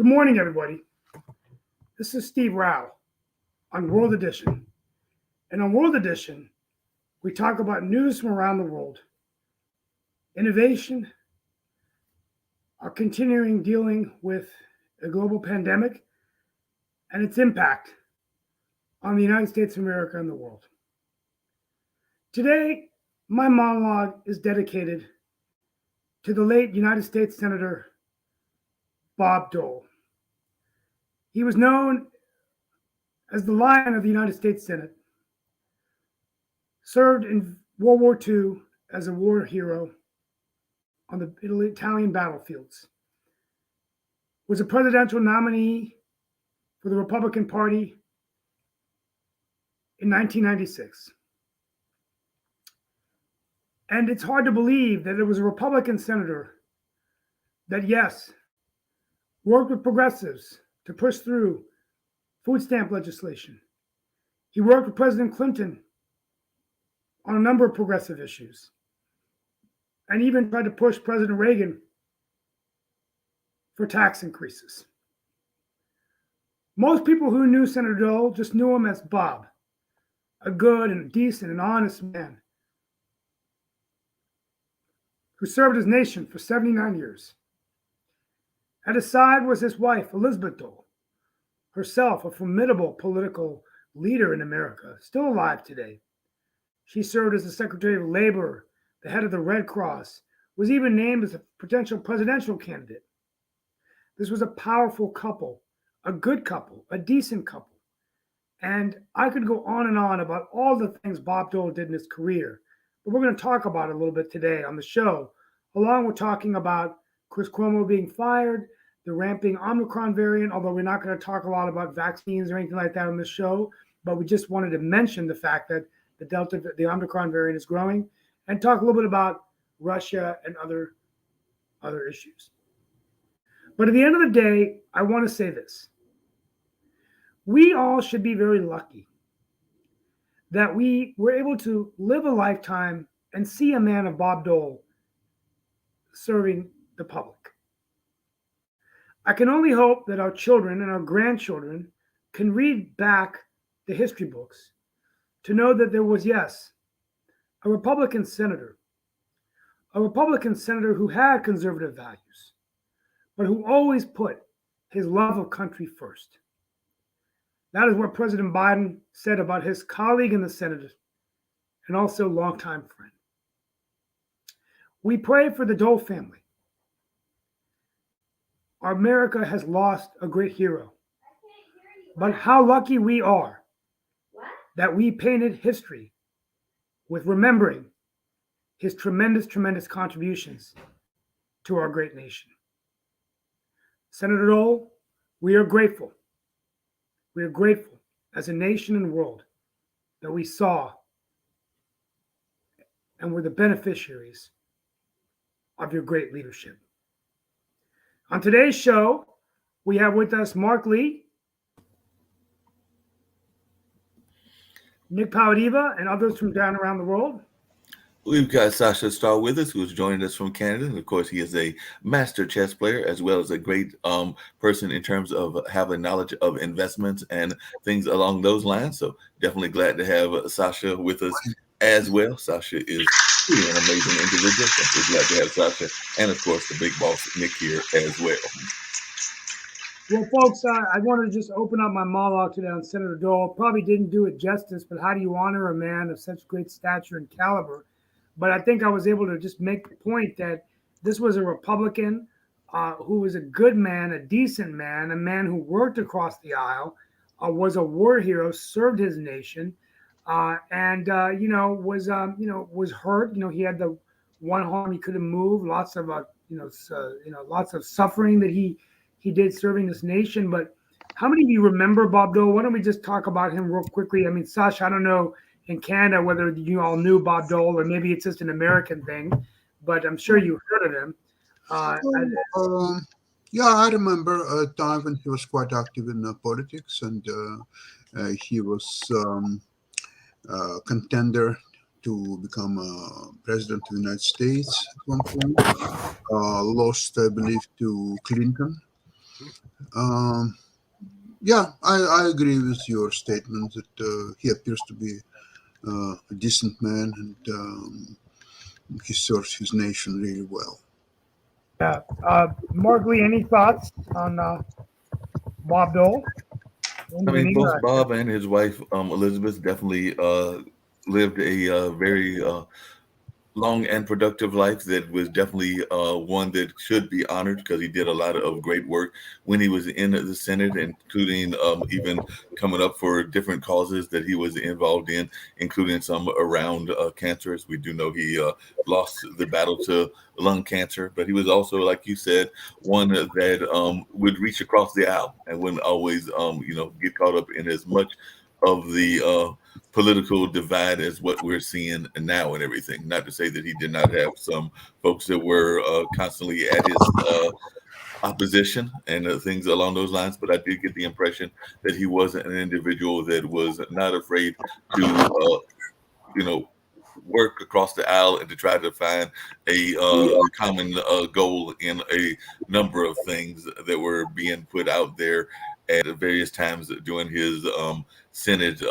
Good morning, everybody. This is Steve Rao on World Edition. And on World Edition, we talk about news from around the world, innovation, our continuing dealing with a global pandemic and its impact on the United States of America and the world. Today, my monologue is dedicated to the late United States Senator Bob Dole. He was known as the Lion of the United States Senate, served in World War II as a war hero on the Italian battlefields, was a presidential nominee for the Republican Party in 1996. And it's hard to believe that it was a Republican senator that, yes, worked with progressives to push through food stamp legislation. He worked with President Clinton on a number of progressive issues, and even tried to push President Reagan for tax increases. Most people who knew Senator Dole just knew him as Bob, a good and decent and honest man who served his nation for 79 years. At his side was his wife, Elizabeth Dole, herself a formidable political leader in America, still alive today. She served as the Secretary of Labor, the head of the Red Cross, was even named as a potential presidential candidate. This was a powerful couple, a good couple, a decent couple. And I could go on and on about all the things Bob Dole did in his career, but we're going to talk about it a little bit today on the show, along with talking about Chris Cuomo being fired, the ramping Omicron variant, although we're not going to talk a lot about vaccines or anything like that on the show, but we just wanted to mention the fact that the Omicron variant is growing, and talk a little bit about Russia and other issues. But at the end of the day, I want to say this. We all should be very lucky that we were able to live a lifetime and see a man of Bob Dole serving the public. I can only hope that our children and our grandchildren can read back the history books to know that there was, yes, a Republican senator who had conservative values, but who always put his love of country first. That is what President Biden said about his colleague in the Senate and also longtime friend. We pray for the Dole family. Our America has lost a great hero. But how lucky we are that we painted history with remembering his tremendous, tremendous contributions to our great nation. Senator Dole, we are grateful. We are grateful as a nation and world that we saw and were the beneficiaries of your great leadership. On today's show, we have with us Mark Lee, Nick P.O.D, and others from down around the world. We've got Sasha Starr with us, who's joined us from Canada. And of course, he is a master chess player, as well as a great person in terms of having knowledge of investments and things along those lines. So definitely glad to have Sasha with us as well. Sasha is really an amazing individual. So we're glad to have Sasha. And of course, the big boss, Nick, here as well. Well, folks, I wanted to just open up my monologue today on Senator Dole. Probably didn't do it justice, but how do you honor a man of such great stature and caliber? But I think I was able to just make the point that this was a Republican who was a good man, a decent man, a man who worked across the aisle, was a war hero, served his nation, and was hurt. He had the one arm he couldn't move. Lots of lots of suffering that he did serving this nation. But how many of you remember Bob Dole? Why don't we just talk about him real quickly? I mean, Sasha, I don't know in Canada whether you all knew Bob Dole or maybe it's just an American thing, but I'm sure you heard of him. Yeah, I remember a time when he was quite active in politics, and he was a contender to become president of the United States at one point. Lost, I believe, to Clinton. Um, yeah, I agree with your statement that he appears to be a decent man, and he serves his nation really well. Yeah. Mark Lee, any thoughts on Bob Dole? I mean, Anything? both Bob and his wife Elizabeth definitely lived a very long and productive life that was definitely one that should be honored because he did a lot of great work when he was in the Senate, including even coming up for different causes that he was involved in, including some around cancer. As we do know, he lost the battle to lung cancer, but he was also, like you said, one that would reach across the aisle and wouldn't always, get caught up in as much of the political divide as what we're seeing now and everything. Not to say that he did not have some folks that were constantly at his opposition and things along those lines, but I did get the impression that he was an individual that was not afraid to, you know, work across the aisle and to try to find a common goal in a number of things that were being put out there at various times during his Senate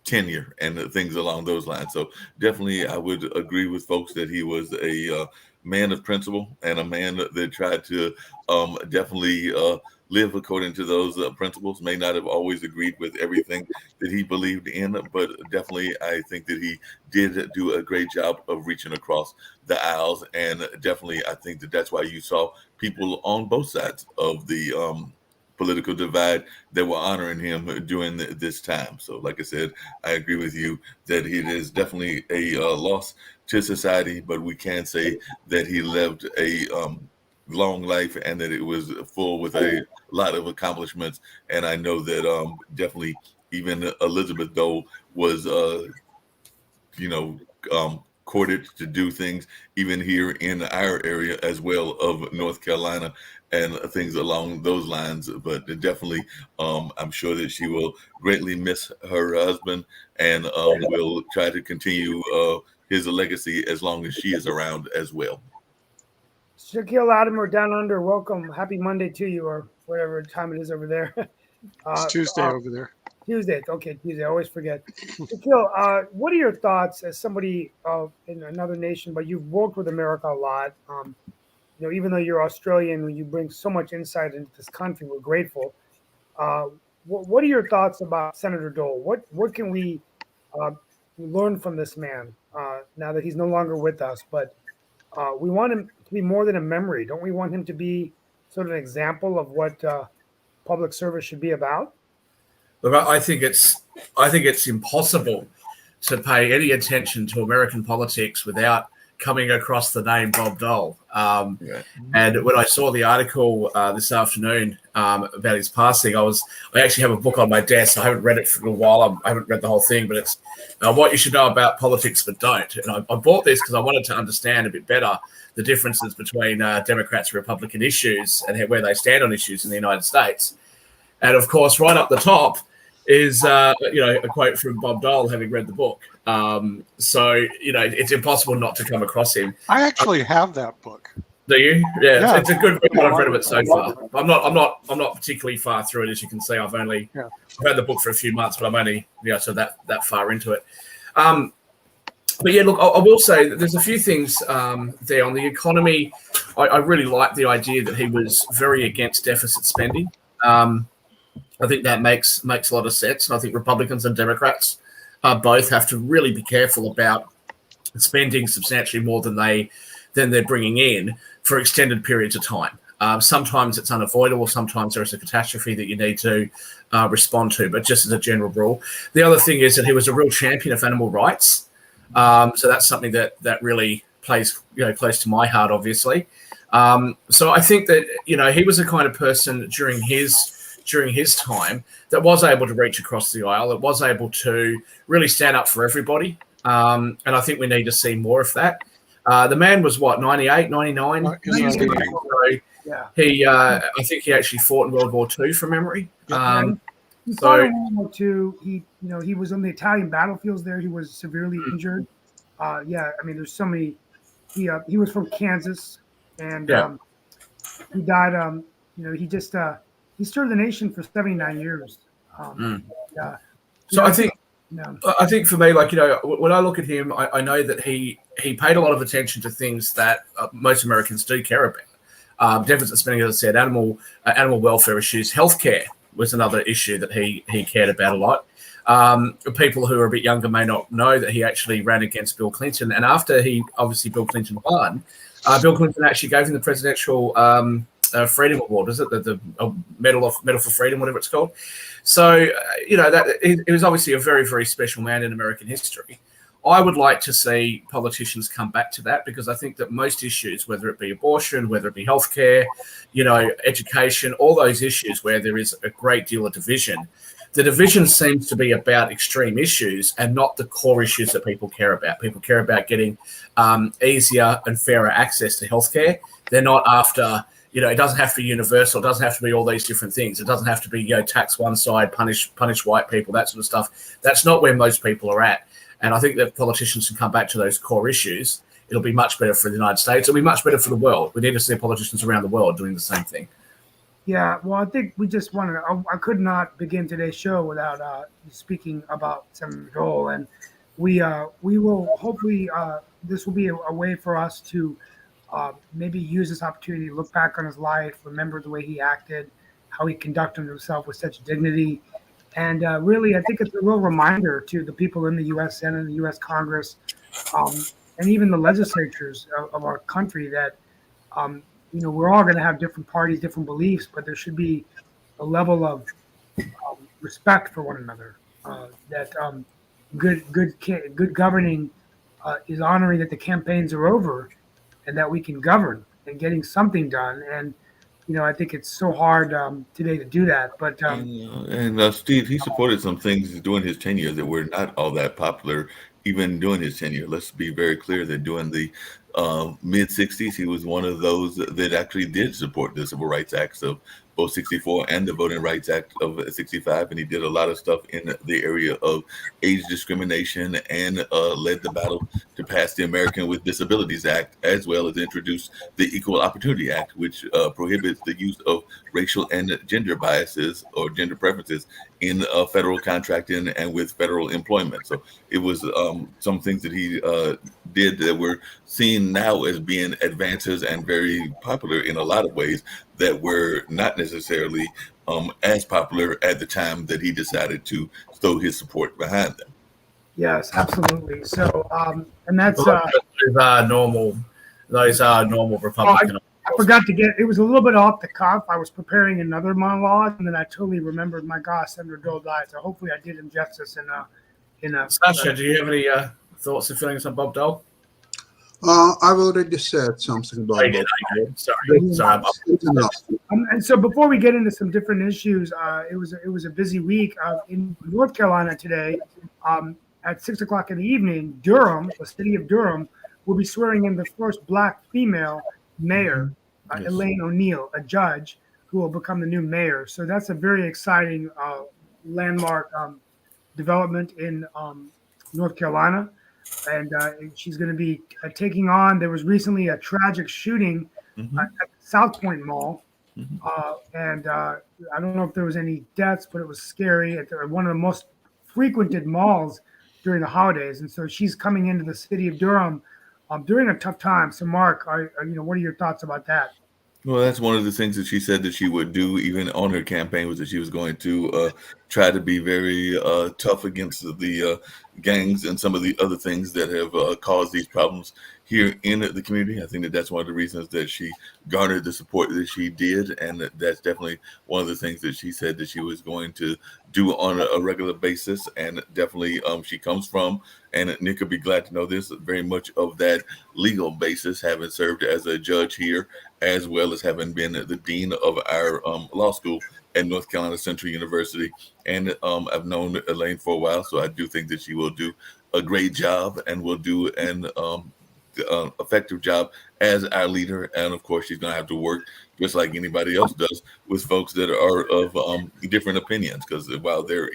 tenure and things along those lines. So definitely, I would agree with folks that he was a man of principle and a man that tried to definitely live according to those principles. May not have always agreed with everything that he believed in, but definitely, I think that he did do a great job of reaching across the aisles. And definitely, I think that that's why you saw people on both sides of the political divide that were honoring him during this time. So, like I said, I agree with you that it is definitely a loss to society, but we can say that he lived a long life and that it was full with a lot of accomplishments. And I know that definitely even Elizabeth Dole was, you know, courted to do things even here in our area as well of North Carolina and things along those lines. But definitely, I'm sure that she will greatly miss her husband and will try to continue his legacy as long as she is around as well. Shaquille Latimer down under, welcome. Happy Monday to you, or whatever time it is over there. It's uh, Tuesday over there. Tuesday. Okay, Tuesday. I always forget. Shaquille, what are your thoughts as somebody in another nation, but you've worked with America a lot? Even though you're Australian, you bring so much insight into this country. We're grateful. Uh, what are your thoughts about Senator Dole? What can we uh, learn from this man now that he's no longer with us? But we want him to be more than a memory. Don't we want him to be sort of an example of what public service should be about? Look, I think it's impossible to pay any attention to American politics without coming across the name Bob Dole. Right. And when I saw the article this afternoon about his passing, I actually have a book on my desk. I haven't read it for a while. I haven't read the whole thing, but it's what you should know about politics but don't. And I bought this because I wanted to understand a bit better the differences between Democrats and Republican issues and where they stand on issues in the United States. And of course, right up the top is a quote from Bob Dole, having read the book. So it's impossible not to come across him. I actually have that book. Do you? Yeah, Yeah. it's a good book. I've read of it so far. I'm not particularly far through it, as you can see. I've had the book for a few months, but I'm only so that far into it. But yeah, look, I will say that there's a few things there on the economy. I really like the idea that he was very against deficit spending. I think that makes a lot of sense. And I think Republicans and Democrats both have to really be careful about spending substantially more than they're bringing in for extended periods of time. Sometimes it's unavoidable. Sometimes there is a catastrophe that you need to respond to. But just as a general rule, the other thing is that he was a real champion of animal rights. So that's something that really plays close to my heart, obviously. So I think that he was the kind of person during his time that was able to reach across the aisle. It was able to really stand up for everybody. And I think we need to see more of that. The man was 98, 99? Yeah. I think he actually fought in World War II from memory. He fought in World War II. He was on the Italian battlefields there. He was severely injured. There's so many. He was from Kansas, and he died he just he served the nation for 79 years. So I think no. I think for me, when I look at him, I know that he paid a lot of attention to things that most Americans do care about. Deficit spending, as I said, animal welfare issues, healthcare was another issue that he cared about a lot. People who are a bit younger may not know that he actually ran against Bill Clinton, and after Bill Clinton won, Bill Clinton actually gave him the presidential Freedom Award, is it the Medal for Freedom, whatever it's called? So that it was obviously a very, very special man in American history. I would like to see politicians come back to that, because I think that most issues, whether it be abortion, whether it be healthcare, education, all those issues where there is a great deal of division, the division seems to be about extreme issues and not the core issues that people care about. People care about getting easier and fairer access to healthcare. They're not after, it doesn't have to be universal. It doesn't have to be all these different things. It doesn't have to be, tax one side, punish white people, that sort of stuff. That's not where most people are at. And I think that politicians can come back to those core issues. It'll be much better for the United States. It'll be much better for the world. We need to see politicians around the world doing the same thing. Yeah, well, I think we just wanted to, I could not begin today's show without speaking about Senator Dole. And we will hopefully, this will be a way for us to maybe use this opportunity to look back on his life, remember the way he acted, how he conducted himself with such dignity. And really, I think it's a real reminder to the people in the U.S. Senate and the U.S. Congress, and even the legislatures of our country that, we're all going to have different parties, different beliefs, but there should be a level of respect for one another. That good governing is honoring that the campaigns are over, and that we can govern and getting something done. And I think it's so hard today to do that. But Steve, he supported some things during his tenure that were not all that popular, even during his tenure. Let's be very clear that during the mid 60s, he was one of those that actually did support the Civil Rights Acts of both 64 and the Voting Rights Act of 65. And he did a lot of stuff in the area of age discrimination and led the battle to pass the American with Disabilities Act, as well as introduce the Equal Opportunity Act, which prohibits the use of racial and gender biases or gender preferences in federal contracting and with federal employment. So it was some things that he did that were seen now as being advances and very popular in a lot of ways that were not necessarily as popular at the time that he decided to throw his support behind them. Yes, absolutely. So, and that's those are normal Republican. I forgot to get. It was a little bit off the cuff. I was preparing another monologue, and then I totally remembered. My gosh, Senator Dole died. So hopefully, I did him justice in a. Sasha, do you have any thoughts and feelings on Bob Dole? I've already said something about it. Sorry. And so before we get into some different issues, it was a busy week in North Carolina today. At 6 o'clock in the evening, Durham, the city of Durham, will be swearing in the first Black female mayor, Elaine O'Neill, a judge who will become the new mayor. So that's a very exciting landmark development in North Carolina. And she's going to be taking on. There was recently a tragic shooting at the South Point Mall. And I don't know if there was any deaths, but it was scary at one of the most frequented malls during the holidays. And so she's coming into the city of Durham during a tough time. So Mark, what are your thoughts about that? Well, that's one of the things that she said that she would do even on her campaign, was that she was going to try to be very tough against the gangs and some of the other things that have caused these problems here in the community. I think that that's one of the reasons that she garnered the support that she did. And that's definitely one of the things that she said that she was going to do on a regular basis. And definitely she comes from, and Nick would be glad to know this, very much of that legal basis, having served as a judge here, as well as having been the dean of our law school at North Carolina Central University. And I've known Elaine for a while, so I do think that she will do a great job and will do an effective job as our leader. And of course, she's going to have to work just like anybody else does with folks that are of different opinions. Because while there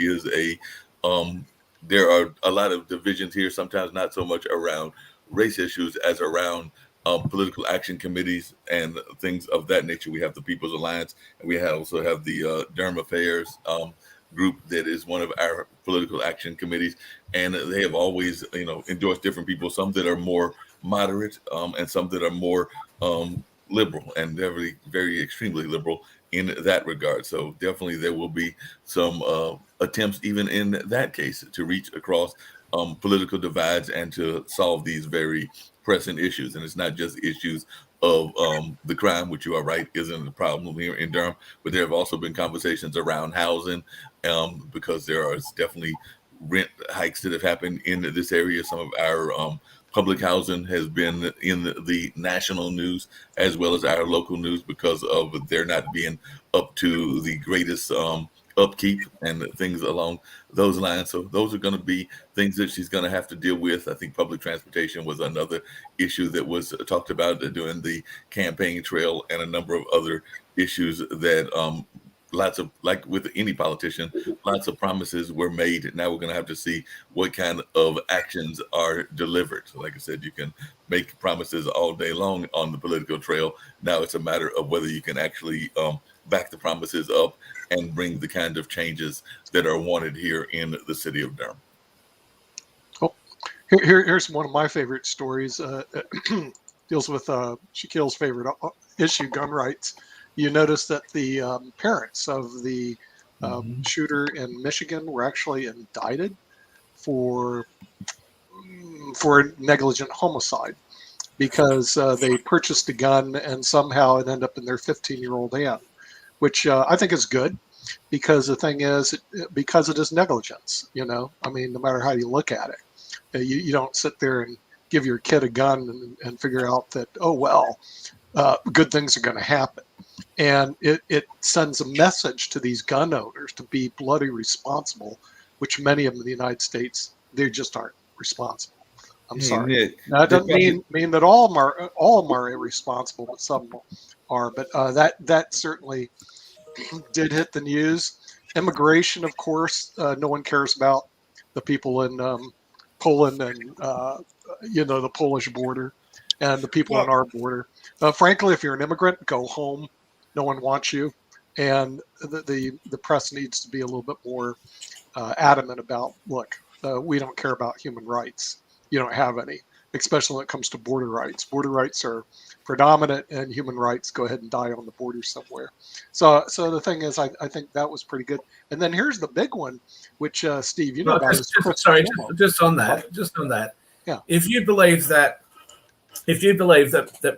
are a lot of divisions here, sometimes not so much around race issues as around political action committees and things of that nature. We have the People's Alliance, and we also have the Durham Affairs group that is one of our political action committees, and they have always, endorsed different people. Some that are more moderate, and some that are more liberal, and very, very extremely liberal in that regard. So definitely there will be some attempts, even in that case, to reach across political divides and to solve these very pressing issues. And it's not just issues of the crime, which you are right isn't a problem here in Durham, but there have also been conversations around housing, because there are definitely rent hikes that have happened in this area. Some of our public housing has been in the national news as well as our local news because of there not being up to the greatest upkeep and things along those lines. So those are going to be things that she's going to have to deal with. I think public transportation was another issue that was talked about during the campaign trail, and a number of other issues that lots of, like with any politician, lots of promises were made. Now we're going to have to see what kind of actions are delivered. So like I said, you can make promises all day long on the political trail. Now it's a matter of whether you can actually back the promises up and bring the kind of changes that are wanted here in the city of Durham. Oh, here's one of my favorite stories. Deals with Shaquille's favorite issue, gun rights. You notice that the parents of the shooter in Michigan were actually indicted for negligent homicide because they purchased a gun and somehow it ended up in their 15-year-old hand, which I think is good, because the thing is, because it is negligence. I mean, no matter how you look at it, you don't sit there and give your kid a gun and figure out that, oh, well, good things are going to happen. And it sends a message to these gun owners to be bloody responsible, which many of them in the United States, they just aren't responsible. I'm sorry. Nick, now, it doesn't mean that all of them are irresponsible, but some are. But that certainly did hit the news. Immigration, of course, no one cares about the people in Poland and the Polish border and the people on our border. Frankly, if you're an immigrant, go home. No one wants you, and the press needs to be a little bit more adamant about, look, we don't care about human rights. You don't have any, especially when it comes to border rights. Border rights are predominant, and human rights go ahead and die on the border somewhere. So the thing is, I think that was pretty good. And then here's the big one, which Steve, about. Just on that. Yeah. If you believe that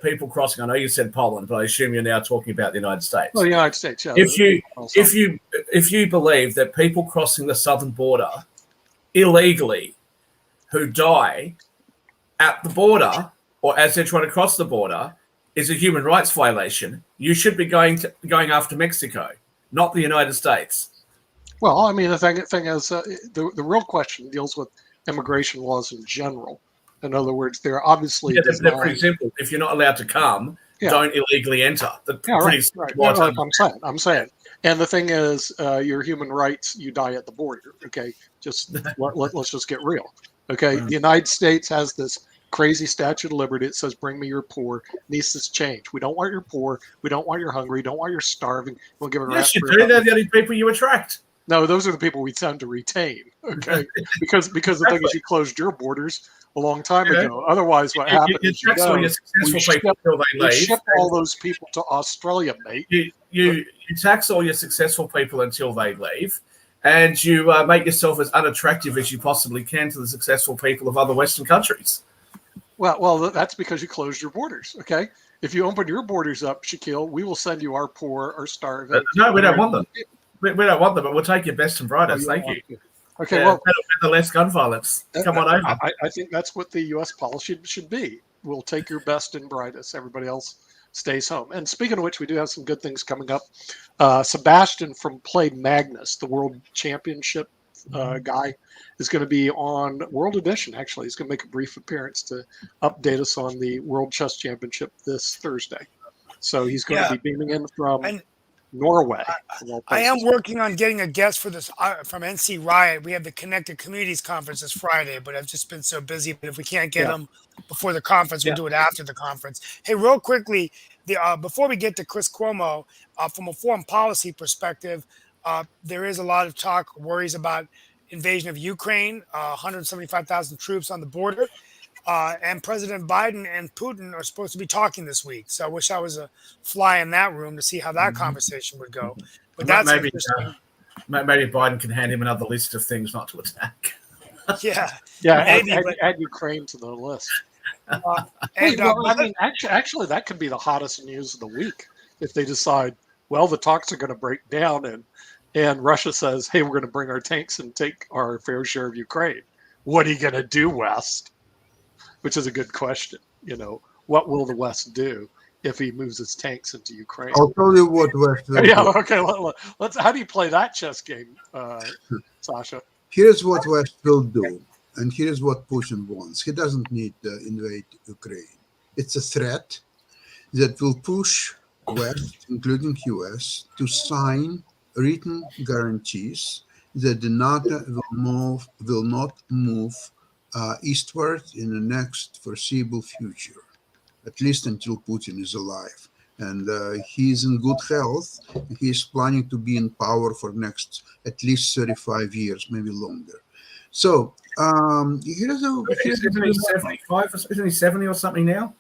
people crossing, I know you said Poland, but I assume you're now talking about the United States. Well, the United States, yeah. If you believe that people crossing the southern border illegally who die at the border or as they're trying to cross the border is a human rights violation, you should be going after Mexico, not the United States. Well, I mean, the thing is, the real question deals with immigration laws in general. In other words, they're obviously they're pretty simple. If you're not allowed to come, don't illegally enter. Right. I'm saying. And the thing is, your human rights, you die at the border. Okay, just let's just get real. Okay, The United States has this crazy statute of liberty. It says, "Bring me your poor." Needs to change. We don't want your poor. We don't want your hungry. Don't want your starving. We'll give a yes, you do. They're the only people you attract. No, those are the people we tend to retain. Okay, because the thing is, you closed your borders a long time ago. Otherwise, what happens is we ship all those people to Australia, mate. You tax all your successful people until they leave, and you make yourself as unattractive as you possibly can to the successful people of other Western countries. Well, that's because you closed your borders. Okay, if you open your borders up, Shaquille, we will send you our poor, our starving. No, we don't want them. We don't want them, but we'll take your best and brightest. Thank you. Okay, well, the less gun violence. Come on over. I think that's what the U.S. policy should be. We'll take your best and brightest. Everybody else stays home. And speaking of which, we do have some good things coming up. Sebastian from Play Magnus, the World Championship guy, is going to be on World Edition. Actually, he's going to make a brief appearance to update us on the World Chess Championship this Thursday. So he's going to be beaming in from Norway. I am working on getting a guest for this from NC Riot. We have the Connected Communities Conference this Friday, but I've just been so busy. But if we can't get them before the conference, we'll do it after the conference. Hey, real quickly, before we get to Chris Cuomo, from a foreign policy perspective, there is a lot of talk, worries about invasion of Ukraine, 175,000 troops on the border. And President Biden and Putin are supposed to be talking this week. So I wish I was a fly in that room to see how that conversation would go. But that's maybe interesting. maybe Biden can hand him another list of things not to attack. Yeah. Maybe, maybe, add Ukraine to the list. And, I mean, actually, that could be the hottest news of the week if they decide, well, the talks are going to break down and Russia says, hey, we're going to bring our tanks and take our fair share of Ukraine. What are you going to do, West? Which is a good question. What will the West do if he moves his tanks into Ukraine? I'll tell you what West will Yeah, do. okay. Let's. How do you play that chess game, Sasha? Here's what West will do, and here's what Putin wants. He doesn't need to invade Ukraine. It's a threat that will push West, including US, to sign written guarantees that the NATO will not move eastward in the next foreseeable future, at least until Putin is alive. And he's in good health. He's planning to be in power for next at least 35 years, maybe longer. So Isn't he 75? Isn't he 70 or something now?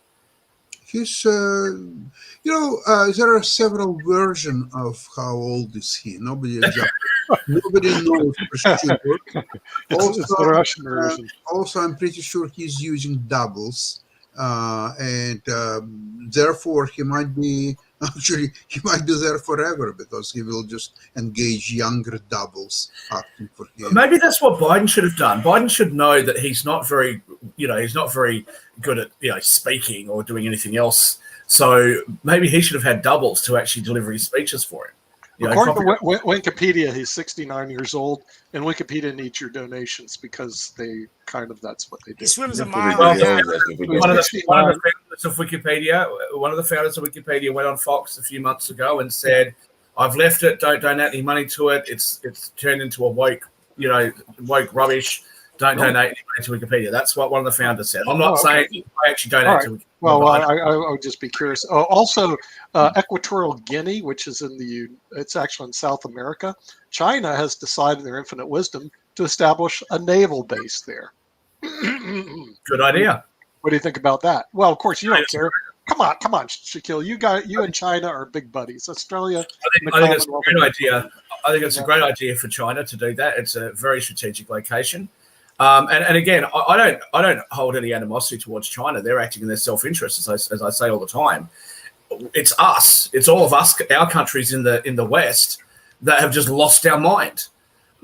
he's, there are several versions of how old is he. Nobody knows for sure. It's the Russian version. Also, I'm pretty sure he's using doubles, and therefore he might be there forever because he will just engage younger doubles acting for him. Maybe that's what Biden should have done. Biden should know that he's not very good at speaking or doing anything else. So maybe he should have had doubles to actually deliver his speeches for him. According to Wikipedia, he's 69 years old, and Wikipedia needs your donations because that's what they do. he swims a That's mile. what they Yeah. do. One of the founders of Wikipedia went on Fox a few months ago and said, "I've left it. Don't donate any money to it. It's turned into a woke rubbish. Don't donate any money to Wikipedia." That's what one of the founders said. I'm not saying I actually donate to Wikipedia. Well, I would just be curious. Also, Equatorial Guinea, which is it's actually in South America. China has decided in their infinite wisdom to establish a naval base there. Good idea. What do you think about that? Well, of course, you don't care. Come on, Shaquille. You and China are big buddies. Australia. I think it's a great idea. I think it's a great idea for China to do that. It's a very strategic location. And again, I don't hold any animosity towards China. They're acting in their self-interest, as I say all the time. It's us. It's all of us, our countries in the West, that have just lost our mind.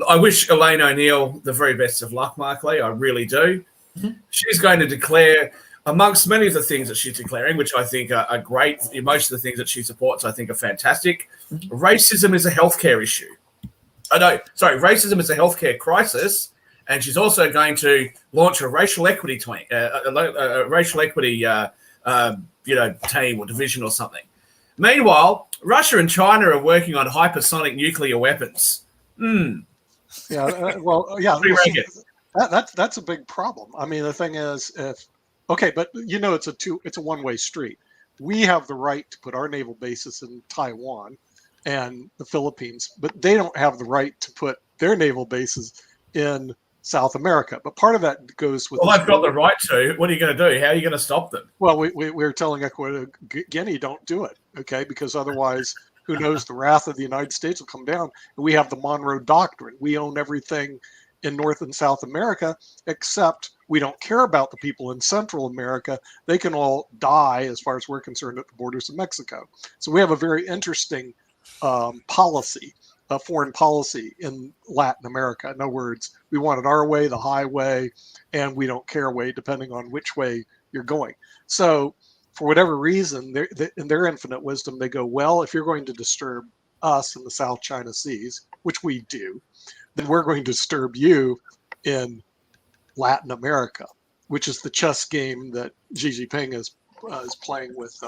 I wish Elaine O'Neill the very best of luck, Mark Lee. I really do. Mm-hmm. She's going to declare, amongst many of the things that she's declaring, which I think are great, most of the things that she supports I think are fantastic. Mm-hmm. Racism is a healthcare issue. Racism is a healthcare crisis. And she's also going to launch a racial equity team, team or division or something. Meanwhile, Russia and China are working on hypersonic nuclear weapons. Yeah, that's a big problem. I mean, the thing is, it's a one-way street. We have the right to put our naval bases in Taiwan and the Philippines, but they don't have the right to put their naval bases in South America. But part of that goes with... Well, they've got the right to. What are you going to do? How are you going to stop them? Well, we're telling Equatorial Guinea, don't do it, okay? Because otherwise, who knows, the wrath of the United States will come down. And we have the Monroe Doctrine. We own everything in North and South America, except we don't care about the people in Central America. They can all die, as far as we're concerned, at the borders of Mexico. So we have a very interesting policy, foreign policy in Latin America. In other words, we want it our way, the highway, and we don't care way, depending on which way you're going. So for whatever reason, in their infinite wisdom, they go, well, if you're going to disturb us in the South China Seas, which we do, then we're going to disturb you in Latin America, which is the chess game that Xi Jinping has is playing with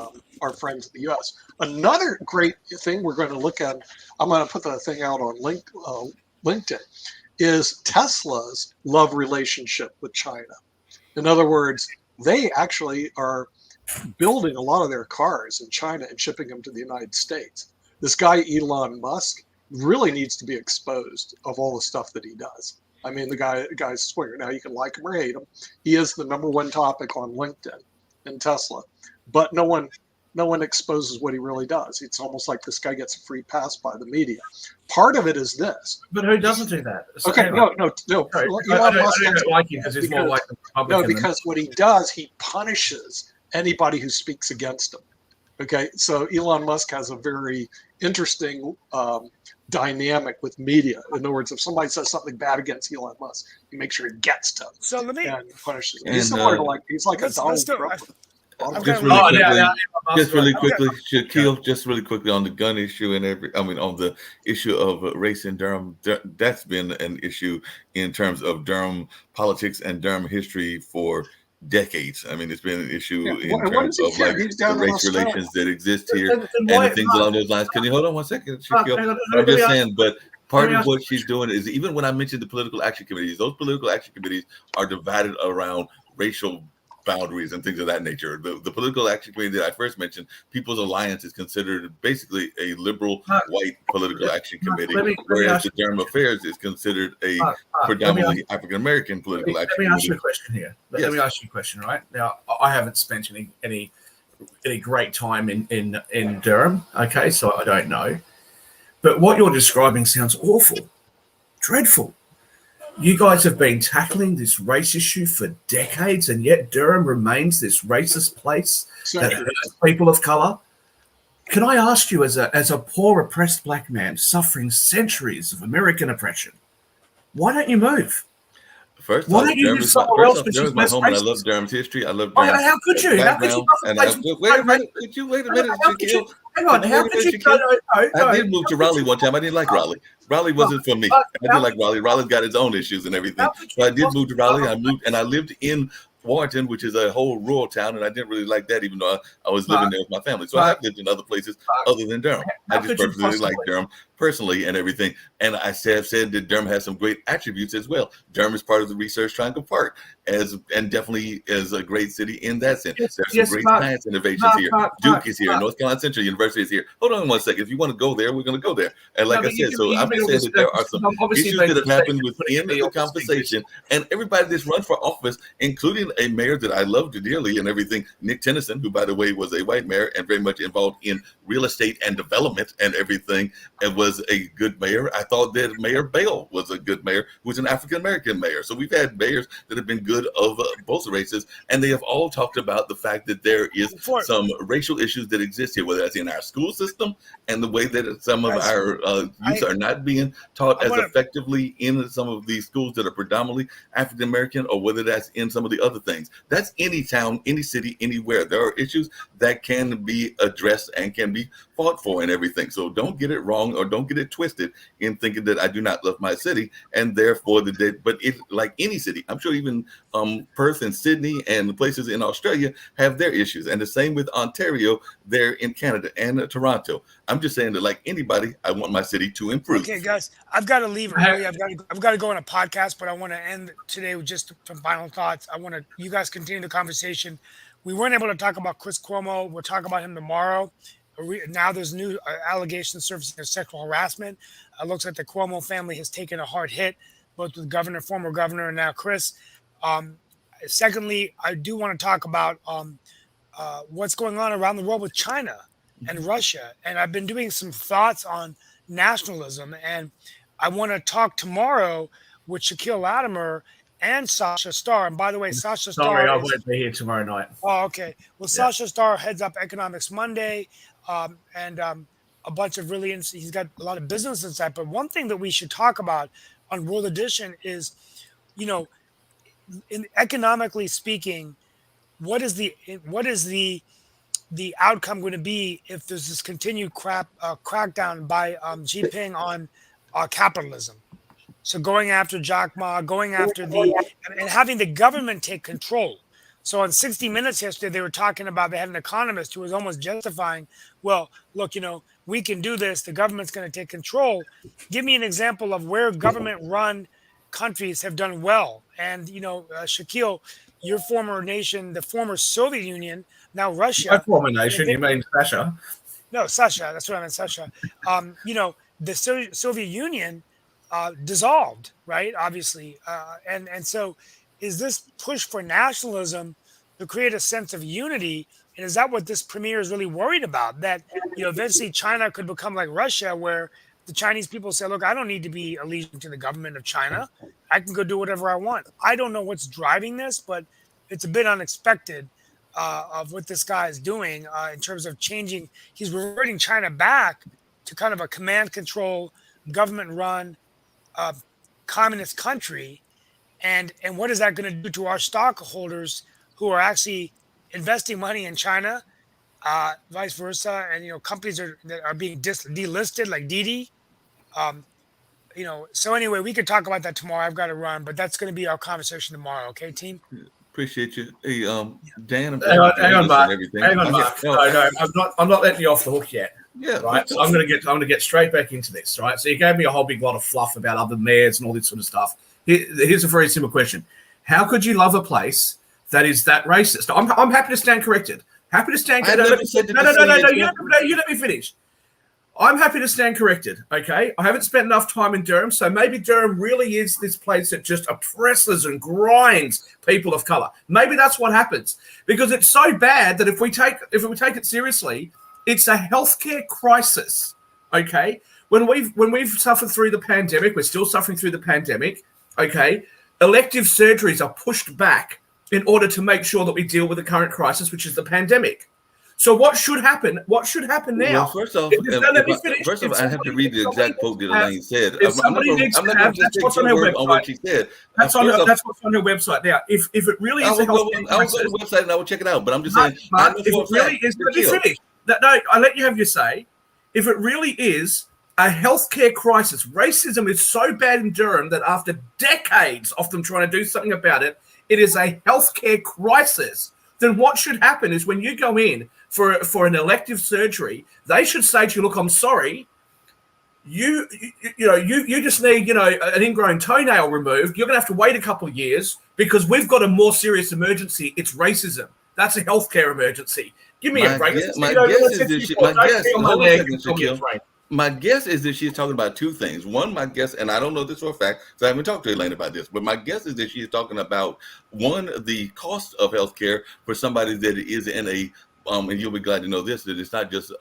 our friends in the U.S. Another great thing we're going to look at, I'm going to put the thing out on LinkedIn, is Tesla's love relationship with China. In other words, they actually are building a lot of their cars in China and shipping them to the United States. This guy, Elon Musk, really needs to be exposed of all the stuff that he does. I mean, the guy's a swinger. Now, you can like him or hate him. He is the number one topic on LinkedIn and Tesla, but no one exposes what he really does. It's almost like this guy gets a free pass by the media. Part of it is this. But who doesn't do that? So okay, anyway. no. Sorry, Elon I Musk don't like him because he's more like the Republican. No, because what he does, he punishes anybody who speaks against him. Okay, so Elon Musk has a very interesting dynamic with media. In other words, if somebody says something bad against Elon Musk, he makes sure it gets to him. So let me and punishes him. And, He's similar to he's like a let's Donald go. Trump. Just really quickly, Shaquille, just really quickly on the gun issue and on the issue of race in Durham, that's been an issue in terms of Durham politics and Durham history for decades. I mean, it's been an issue in terms of like the race relations that exist here and the things along those lines. Can you hold on one second, Shaquille? I'm just saying, but part of what she's doing is, even when I mentioned the political action committees, those political action committees are divided around racial boundaries and things of that nature. The political action committee that I first mentioned, People's Alliance, is considered basically a liberal white political action committee, whereas the Durham Affairs is considered a predominantly African American political action committee. Let me ask you a question here. Let me ask you a question, right? Now, I haven't spent any great time in Durham, okay, so I don't know. But what you're describing sounds awful, dreadful. You guys have been tackling this race issue for decades, and yet Durham remains this racist place that hurts people of color. Can I ask you, as a poor, oppressed black man suffering centuries of American oppression, why don't you move? First why off, don't you Durham do is somewhere else? Durham's my home, and I love Durham's history. I love Durham's how could you? background. Wait a minute, Shaquille. Hang on, how could you? I did move to Raleigh one time. I didn't like Raleigh. Raleigh wasn't for me. I didn't like Raleigh. Raleigh's got its own issues and everything. So I did move to Raleigh. I lived in Warrenton, which is a whole rural town, and I didn't really like that, even though I was living there with my family. So I have lived in other places other than Durham. I just personally like Durham personally and everything. And I have said that Durham has some great attributes as well. Durham is part of the Research Triangle Park, and definitely is a great city in that sense. There's some great science innovations here. Duke is here. North Carolina Central University is here. Hold on one second. If you want to go there, we're going to go there. And like I said, so I'm just saying that there are some issues that have happened within the conversation, and everybody that's run for office, including a mayor that I loved dearly and everything, Nick Tennyson, who, by the way, was a white mayor and very much involved in real estate and development and everything, and was a good mayor. I thought that Mayor Bale was a good mayor, who was an African-American mayor. So we've had mayors that have been good of both races, and they have all talked about the fact that there is some racial issues that exist here, whether that's in our school system and the way that some of our youth are not being taught as effectively in some of these schools that are predominantly African-American, or whether that's in some of the other things. That's any town, any city, anywhere. There are issues that can be addressed and can be fought for and everything. So don't get it wrong, or don't get it twisted in thinking that I do not love my city, and therefore but it, like any city, I'm sure even Perth and Sydney and the places in Australia have their issues, and the same with Ontario there in Canada and Toronto. I'm just saying that, like anybody, I want my city to improve. Okay, guys, I've got to leave early. I've got to go on a podcast, but I want to end today with just some final thoughts. I want you guys continue the conversation. We weren't able to talk about Chris Cuomo. We'll talk about him tomorrow. Now there's new allegations surfacing of sexual harassment. It looks like the Cuomo family has taken a hard hit, both with former governor, and now Chris. Secondly, I do want to talk about what's going on around the world with China and Russia. And I've been doing some thoughts on nationalism. And I want to talk tomorrow with Shaquille Latimer and Sasha Starr. And by the way, Sasha Starr. Sorry, I won't be here tomorrow night. Oh, okay. Well, Sasha Starr heads up Economics Monday, and a bunch of he's got a lot of business insight. But one thing that we should talk about on World Edition is, economically speaking, what is the outcome going to be if there's this continued crackdown by Xi Jinping on capitalism? So going after Jack Ma, going after and having the government take control. So on 60 Minutes yesterday, they were talking about, they had an economist who was almost justifying, well, look, we can do this. The government's going to take control. Give me an example of where government-run countries have done well. And, Shaquille, your former nation, the former Soviet Union, now My Russia. former nation, you mean Sasha? No, Sasha. That's what I meant, Sasha. The Soviet Union dissolved, right? Obviously, and so is this push for nationalism to create a sense of unity? And is that what this premier is really worried about? That eventually China could become like Russia, where the Chinese people say, "Look, I don't need to be allegiant to the government of China. I can go do whatever I want." I don't know what's driving this, but it's a bit unexpected. Of what this guy is doing in terms of changing. He's reverting China back to kind of a command control, government run communist country. And what is that going to do to our stockholders who are actually investing money in China, vice versa? And, companies that are being delisted like Didi. So anyway, we could talk about that tomorrow. I've got to run, but that's going to be our conversation tomorrow. Okay, team? Appreciate you. Hey, Dan. Hang on, Mark. Everything. Hang on, Mark. No, I'm not letting you off the hook yet. Yeah. Right. So I'm going to get straight back into this. Right. So you gave me a whole big lot of fluff about other mayors and all this sort of stuff. Here's a very simple question: how could you love a place that is that racist? I'm happy to stand corrected. Happy to stand corrected. No. You let me finish. I'm happy to stand corrected, okay? I haven't spent enough time in Durham, so maybe Durham really is this place that just oppresses and grinds people of color. Maybe that's what happens, because it's so bad that if we take it seriously, it's a healthcare crisis, okay? When we've suffered through the pandemic, we're still suffering through the pandemic, okay? Elective surgeries are pushed back in order to make sure that we deal with the current crisis, which is the pandemic. So what should happen? What should happen now? Well, first off, I have to read the exact quote that Elaine said. I'm not going to just take your word on what she said. That's what's on her website now. If it really is a healthcare crisis, I will go to the website and I will check it out. But I'm just saying, if it really is, let me finish. No, I let you have your say. If it really is a healthcare crisis, racism is so bad in Durham that after decades of them trying to do something about it, it is a healthcare crisis. Then what should happen is when you go in for an elective surgery, they should say to you, "Look, I'm sorry. You just need an ingrown toenail removed. You're going to have to wait a couple of years because we've got a more serious emergency. It's racism. That's a healthcare emergency. Give me a break." My guess is that she's talking about two things. One, my guess, and I don't know this for a fact, so I haven't talked to Elaine about this, but my guess is that she's talking about, one, the cost of healthcare for somebody that is in a, and you'll be glad to know this, that it's not just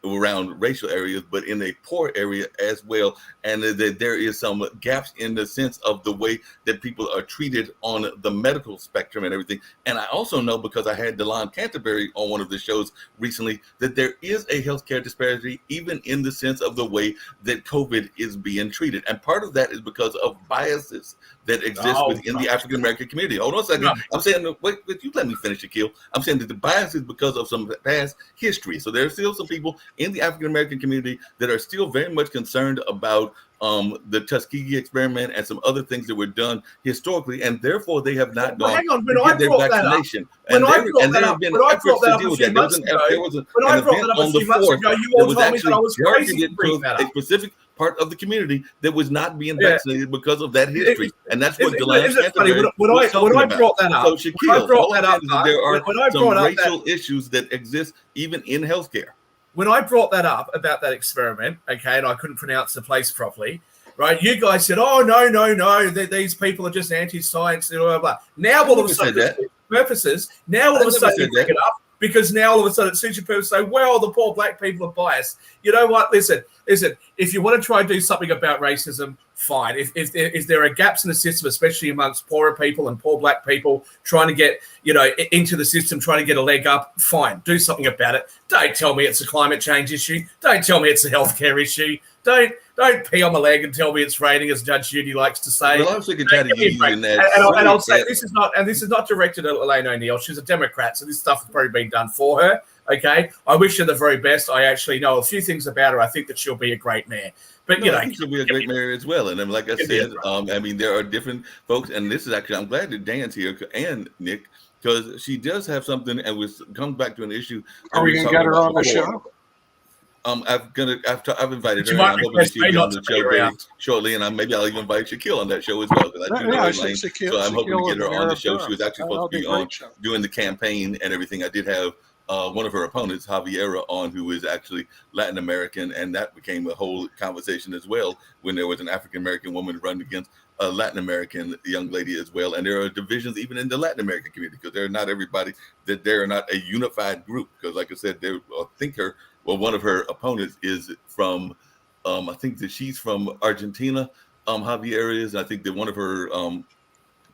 around racial areas, but in a poor area as well, and that there is some gaps in the sense of the way that people are treated on the medical spectrum and everything. And I also know, because I had Delon Canterbury on one of the shows recently, that there is a healthcare disparity even in the sense of the way that COVID is being treated. And part of that is because of biases that exist within the African American community. Hold on a second. I'm saying, wait, you let me finish, Shaquille. I'm saying that the bias is because of some past history. So there are still some people in the African American community that are still very much concerned about the Tuskegee experiment and some other things that were done historically, and therefore they have not gone to get their vaccination. And there have been efforts to deal with that. There was an event on the 4th that was actually targeted to a specific part of the community that was not being vaccinated because of that history. And that's what Delon Canterbury was talking about. So Shaquille, all I said is that there are some racial issues that exist even in healthcare. When I brought that up about that experiment, okay, and I couldn't pronounce the place properly, right? You guys said, "Oh, no, these people are just anti-science," blah, blah, blah. Now all of a sudden, purposes. Now all of a sudden you bring it up because now all of a sudden it suits your purpose. Say, "Well, the poor black people are biased." You know what? Listen. If you want to try and do something about racism, fine. If there are gaps in the system, especially amongst poorer people and poor black people trying to get into the system, trying to get a leg up, fine. Do something about it. Don't tell me it's a climate change issue. Don't tell me it's a healthcare issue. Don't pee on my leg and tell me it's raining, as Judge Judy likes to say. Well, I'm sick and tired of you using that. And I'll say this is not directed at Elaine O'Neill. She's a Democrat, so this stuff has probably been done for her. Okay, I wish her the very best. I actually know a few things about her. I think that she'll be a great mayor. But I think she'll be a great mayor as well. And then, like I said, there are different folks, and this is actually, I'm glad that Dan's here and Nick, because she does have something, and was comes back to an issue. Are we going to get her on the show? I've invited her, You and might I'm hoping request that she'll me be not on to the be show very around. shortly, and maybe I'll even invite Shaquille on that show as well, because I do know Elaine. So I'm hoping to get her on the show. She was actually supposed to be on doing the campaign and everything. I did have one of her opponents, Javiera, on, who is actually Latin American, and that became a whole conversation as well when there was an African American woman running against a Latin American young lady as well. And there are divisions even in the Latin American community, because they're not everybody, that they're not a unified group. Because like I said, one of her opponents is from, I think that she's from Argentina, Javier is. I think that one of her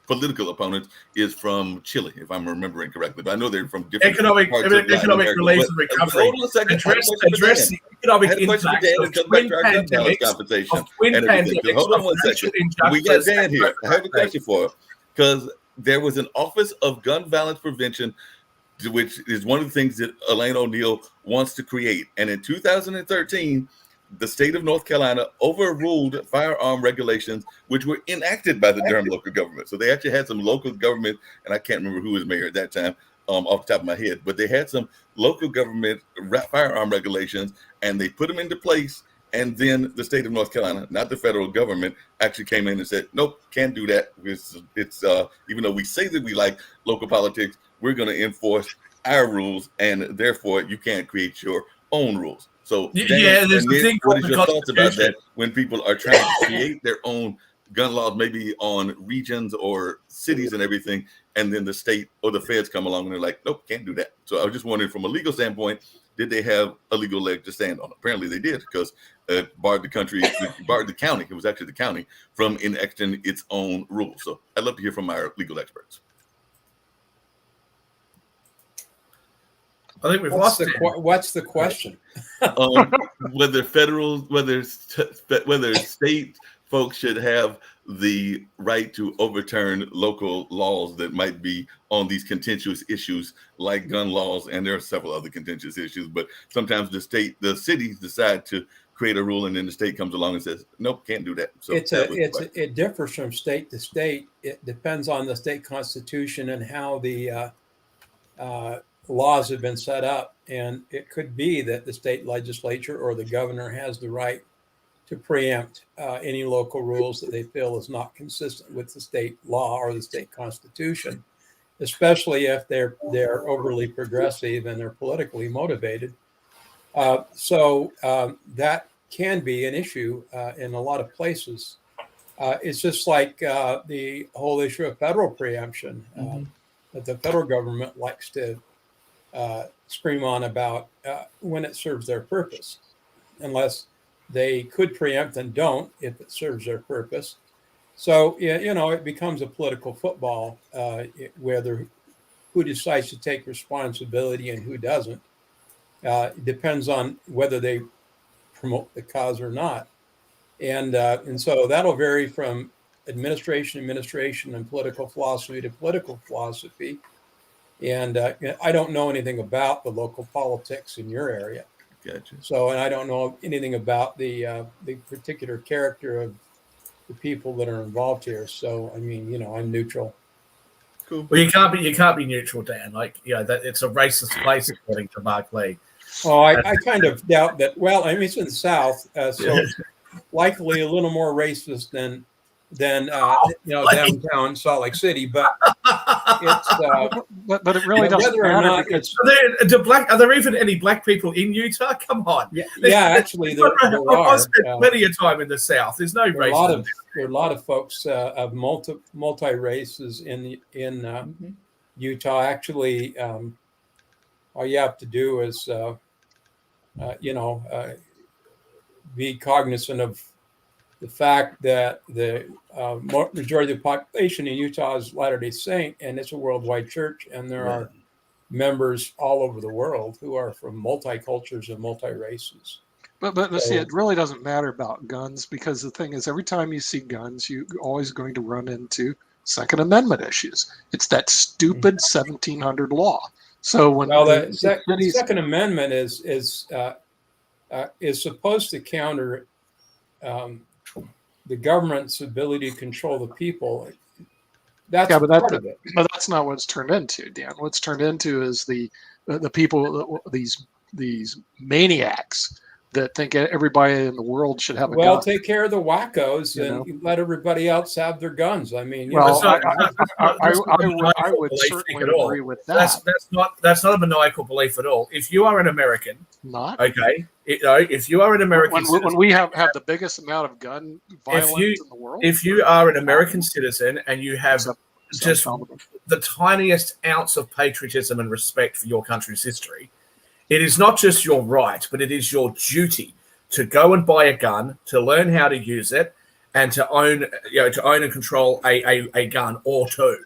political opponents is from Chile, if I'm remembering correctly. But I know they're from different Economic parts of Latin economic America. release and recovery. Hold on a second. Address the economic impacts of twin pandemics. Hold on one second. We got Dan here. I have a question for her, because there was an Office of Gun Violence Prevention, which is one of the things that Elaine O'Neill wants to create. And in 2013, the state of North Carolina overruled firearm regulations, which were enacted by the Durham local government. So they actually had some local government, and I can't remember who was mayor at that time off the top of my head, but they had some local government firearm regulations, and they put them into place. And then the state of North Carolina, not the federal government, actually came in and said, nope, can't do that. It's even though we say that we like local politics, we're going to enforce our rules, and therefore you can't create your own rules. So there's a thing what called is the your thoughts about Constitution. that when people are trying to create their own gun laws, maybe on regions or cities and everything, and then the state or the feds come along and they're like, nope, can't do that. So I was just wondering, from a legal standpoint, did they have a legal leg to stand on? Apparently they did, because it barred the county, it was actually the county, from enacting its own rules. So I'd love to hear from our legal experts. I think we've lost it. What's the question? Whether state folks should have the right to overturn local laws that might be on these contentious issues like gun laws, and there are several other contentious issues. But sometimes the cities decide to create a rule, and then the state comes along and says, nope, can't do that. So it differs from state to state. It depends on the state constitution and how the laws have been set up. And it could be that the state legislature or the governor has the right to preempt any local rules that they feel is not consistent with the state law or the state constitution, especially if they're overly progressive and they're politically motivated. So that can be an issue in a lot of places. It's just like the whole issue of federal preemption that the federal government likes to scream on about when it serves their purpose, unless they could preempt and don't if it serves their purpose. So, it becomes a political football, whether who decides to take responsibility and who doesn't. It depends on whether they promote the cause or not. And so that'll vary from administration and political philosophy to political philosophy. And I don't know anything about the local politics in your area. Gotcha. So, and I don't know anything about the particular character of the people that are involved here. So, I mean, I'm neutral. Cool. Well, you can't be neutral, Dan. Like, that it's a racist place, according to Mark Lee. Oh, I kind of doubt that. Well, I mean, it's in the South, so it's likely a little more racist than downtown Salt Lake City, but it's but it really doesn't whether or matter. not Because are there even any black people in Utah? Come on. Yeah, actually there are. I spent plenty of time in the South. There's no racism. There are a lot of folks of multi races in Utah. Actually, all you have to do is be cognizant of the fact that the majority of the population in Utah is Latter-day Saint, and it's a worldwide church, and there are members all over the world who are from multicultures and multi-races. But see, it really doesn't matter about guns, because the thing is, every time you see guns, you're always going to run into Second Amendment issues. It's that stupid 1700 law. So when the Second Amendment is supposed to counter the government's ability to control the people. That's Yeah, but part of it. but that's not what it's turned into, Dan. What's turned into is the people, these maniacs that think everybody in the world should have a Well, gun. take care of the wackos You and know? you let everybody else have their guns. I mean, you Well, know, I would certainly agree with that. That's not a maniacal belief at all. If you are an American, Not okay, if you are an American when citizen, we have the biggest amount of gun violence in the world. if you are an American citizen and you have Except just Dominic. the tiniest ounce of patriotism and respect for your country's history, it is not just your right, but it is your duty to go and buy a gun, to learn how to use it, and to own and control a gun or two.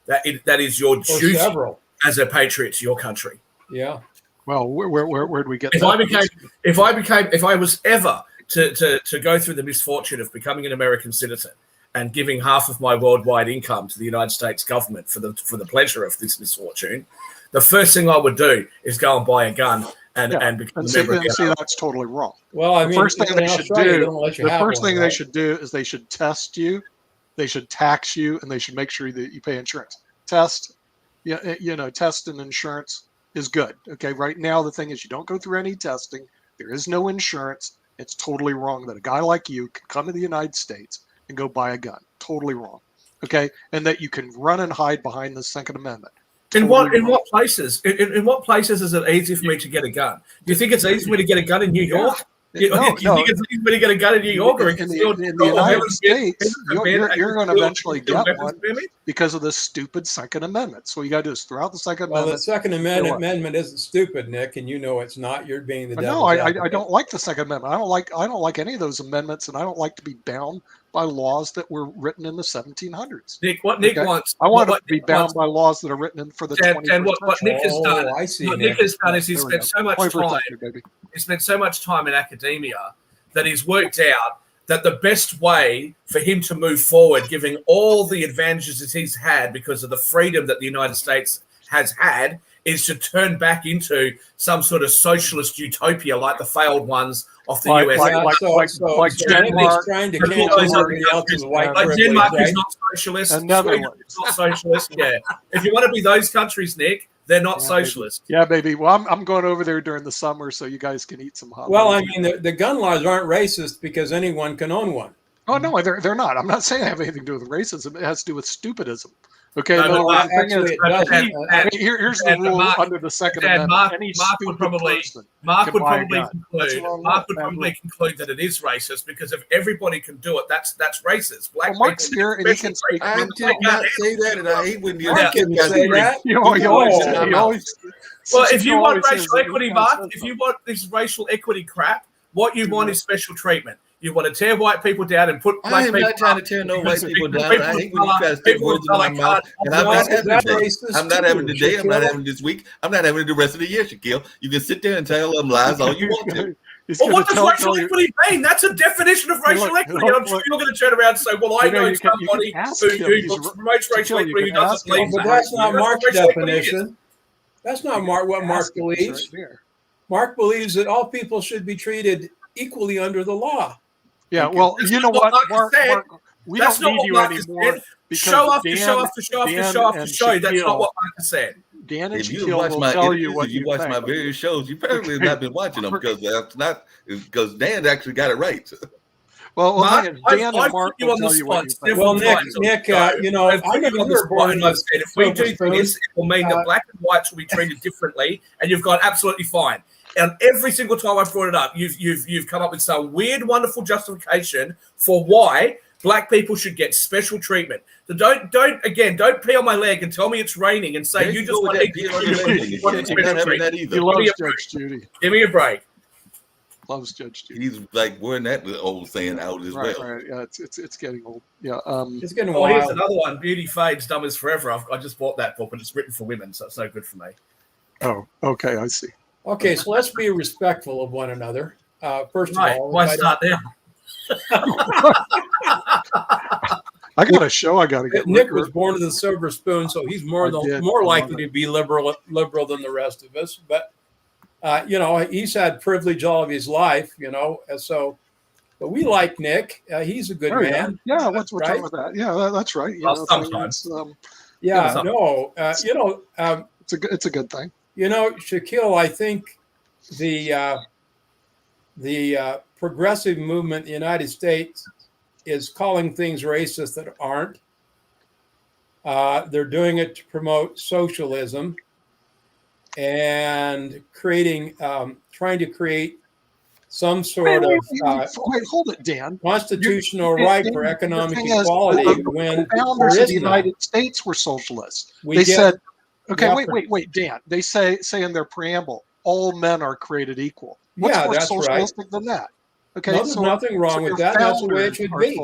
That is your or duty several. as a patriot to your country. Yeah. Well, where do we get If that? I was ever to go through the misfortune of becoming an American citizen and giving half of my worldwide income to the United States government for the pleasure of this misfortune, the first thing I would do is go and buy a gun and become a member of the see, that's totally wrong. Well, I The mean, first thing they should do, right? they should do is they should test you, they should tax you, and they should make sure that you pay insurance. Test and insurance is good. Okay, right now the thing is you don't go through any testing. There is no insurance. It's totally wrong that a guy like you can come to the United States and go buy a gun. Totally wrong. Okay, and that you can run and hide behind the Second Amendment. In what places? In what places is it easy for me to get a gun? Do you think it's easy for me to get a gun in New York? Do you think it's easy for me to get a gun in New York or in the United States? You're going to eventually get one because of this stupid Second Amendment. So what you got to do is throughout the Second Well, Amendment. the Second Amendment isn't stupid, Nick, and you know it's not. You're being the devil. No, I don't like the Second Amendment. I don't like any of those amendments, and I don't like to be bound by laws that were written in the 1700s. Nick, what Nick wants, I want to be bound by laws that are written for the 21st and what Nick has done. I see. What Nick has done is he There we spent go. so much 20%, time. baby. He spent so much time in academia that he's worked out that the best way for him to move forward, giving all the advantages that he's had because of the freedom that the United States has had, is to turn back into some sort of socialist utopia like the failed ones of the US. Like Denmark. Trying to But cancel all those everybody other else's countries, white like privilege, Denmark right? is not socialist. Another Sweden one. is not socialist. Yeah, if you want to be those countries, Nick, they're not socialist. Yeah, baby. Well, I'm going over there during the summer so you guys can eat some hot. Well, dogs. I mean, the gun laws aren't racist because anyone can own one. Oh no, they're not. I'm not saying they have anything to do with racism. It has to do with stupidism. Okay, No, in other words, the thing actually, is, it doesn't. here's the rule Mark- under the Second Dan, Amendment. Any Mark would stupid probably- person Mark can would buy a probably gun. That's conclude. wrong. Mark would Bad probably rule. conclude that it is racist because if everybody can do it, that's racist. Black Well, Mark's people, here and he especially can speak. I did not say that, and I hate when you Mark didn't guys say agree. that. You always, Oh, you always. Well, since if you always want says racial that equity, you Mark, guys if said you want this racial equity crap, what you want is special treatment. You want to tear white people down and put I black am people not trying to up. tear no Because white people people- down. people I hate of when you color- guys take people words of in my color mouth, can't- and I'm not having That's it today. racist I'm not having it too, today. I'm not Shaquille. having it this week. I'm not having it the rest of the year, Shaquille. You can sit there and tell them lies all you want to. He's Well, gonna what does tell racial you. equity mean? That's a definition of racial look, equity. And I'm sure look. you're going to turn around and say, well, I You know, know you can somebody ask who him. promotes racial Shaquille, you equity who can doesn't ask him. believe But that. that's not That's Mark's what racial equity is. definition. That's not what Mark Ask him. It's believes. right there. Mark believes that all people should be treated equally under the law. Yeah, well, That's you know not what, what Mark said. Mark, we That's don't not need what you Mark has anymore said. because Show after Dan, show after show after Dan show after and show. That's Shaquille- not what Mark has said. Dan and If you Shaquille watch will my tell interviews, you what if you watch think. my various shows, you probably have not been watching them because Dan actually got it right. Well, Mark, the thing is, I've Dan put and Mark you will on the tell you what spot you think. several Well, Nick, times. you know, I've I put you remember on the spot born and in I've said if we do Silver this, it will mean that black and whites will be treated differently, and you've gone absolutely fine. And every single time I've brought it up, you've come up with some weird, wonderful justification for why black people should get special treatment. So don't pee on my leg and tell me it's raining and say There you you just go want with to that pee on your leg. you want I'm special not having treatment. that either. He loves me a Judge break. Judy. Give me a break. Loves Judge Judy. He's like wearing that old saying out as Right, well. right. Yeah, it's getting old. Yeah. It's getting Oh, here's wild. another one. Beauty fades, dumb is forever. I just bought that book, but it's written for women, so it's no good for me. Oh, okay. I see. Okay, so let's be respectful of one another. First Right. of all, Why if I start there? I got a show I got to get. Nick was born with a silver spoon, so he's more I likely love it. to be liberal than the rest of us. But you know, he's had privilege all of his life. You know, and so But we like Nick. He's a good There you go. man. Yeah, what's right? wrong with that? Yeah, that's right. You Well, know, sometimes. Yeah, Yeah. no, it's a good thing. Shaquille, I think the progressive movement in the United States is calling things racist that aren't. They're doing it to promote socialism and trying to create some sort Wait, of hold it, Dan. constitutional right for economic equality when the founders there of the is none. United States were socialists. We They get said, okay, the wait, Dan. They say in their preamble, all men are created equal. What's Yeah, more that's right. socialistic than that? Okay, No, there's nothing wrong with that. That's the way it should be.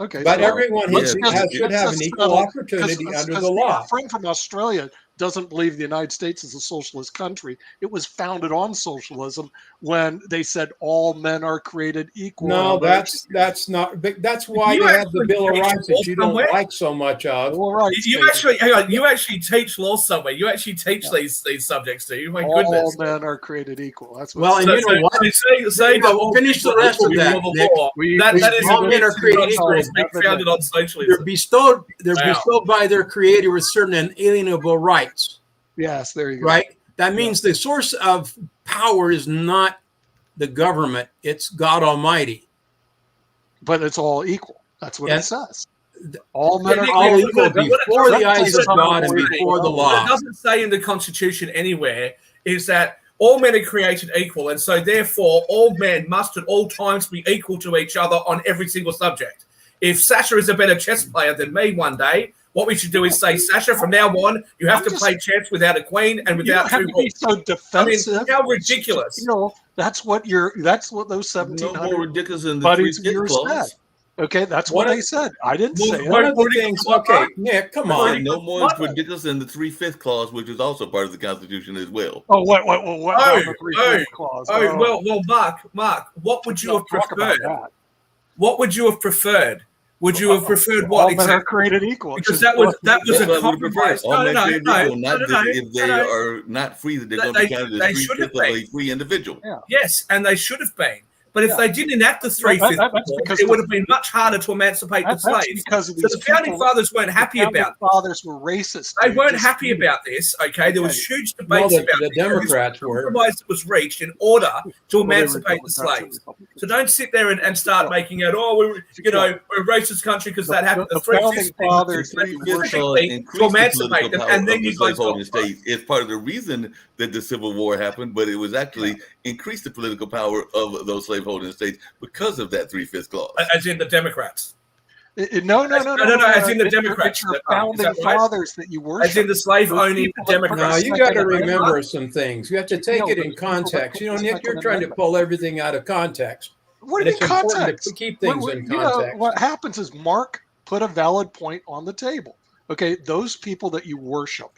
Okay, But so everyone let's should have an equal opportunity under the law. Our friend from Australia doesn't believe the United States is a socialist country. It was founded on socialism when they said all men are created equal. No, that's not. But that's why You they have the actually Bill of teach Rights that law you don't somewhere? like so much of. All right, You actually, hang on, you actually teach law somewhere. You actually teach these subjects, do you? My all goodness. men are created equal. That's what Well, it and says. you know what? Say that all Finish the people rest are of that, equal Nick. law. We- That is all men are created equal. being founded on socialism. They're bestowed Wow. by their creator with certain inalienable rights, Yes, there you go. right? That means the source of power is not the government, it's God Almighty. But it's all equal. That's what And- it says. All men are Nick, all Nick, equal what it before the doesn't eyes of say- God and before the What it law. doesn't say in the Constitution anywhere is that all men are created equal, and so therefore all men must at all times be equal to each other on every single subject. If Sasha is a better chess player than me one day, what we should do is say, Sasha, from now on, you have to play chess without a queen and You don't without have two to be rules. so defensive. I mean, how ridiculous. You know, that's what those No 1700 more ridiculous than the buddies three of yours clause. said. Okay, that's One what of- they said. I didn't Well, say it. One of the What- things, what- okay, Nick, come And on. no more ridiculous than the 3/5 clause, which is also part of the Constitution as well. Oh, what about the three-fifth clause? Well, Mark, what would you have Talk about preferred? that. What would you have preferred? Would you have preferred All what? men are created equal. Because that was That's a what I would prefer. compromise. All men created equal, No, not that if they are not free, that they're going to be counted they as should have 3/5 of a been. free individual. Yeah. Yes, and they should have been. But if they didn't enact the 3/5 that's clause, because it would have been much harder to emancipate the That's slaves. because of So these the founding people- fathers weren't happy The founding about it. fathers were racist. They They weren't just- happy about this. Okay, there was huge No, debates about the it. There was Democrats a were. compromise that was reached in order to Well, they were emancipate the Democrats or slaves. Republicans. So don't sit there and start making out, oh, we're a racist country because that happened. The The 3/5 founding fathers, they specifically Increased to the emancipate political them, power and then of you the guys slaveholding got states. It's part of the reason that the Civil War happened, but it was actually increased the political power of those slaveholding states because of that 3/5 clause. as in the Democrats. No, As in the Democrats. It's your Is founding that right? fathers that you worship. As in the slave-owning people that Democrats. Now, you got to remember some things. You have to take it in context. You know, Nick, you're trying to pull everything out of context. What And do you it's mean important context? to keep things in You know, context. what happens is Mark put a valid point on the table. Okay, those people that you worship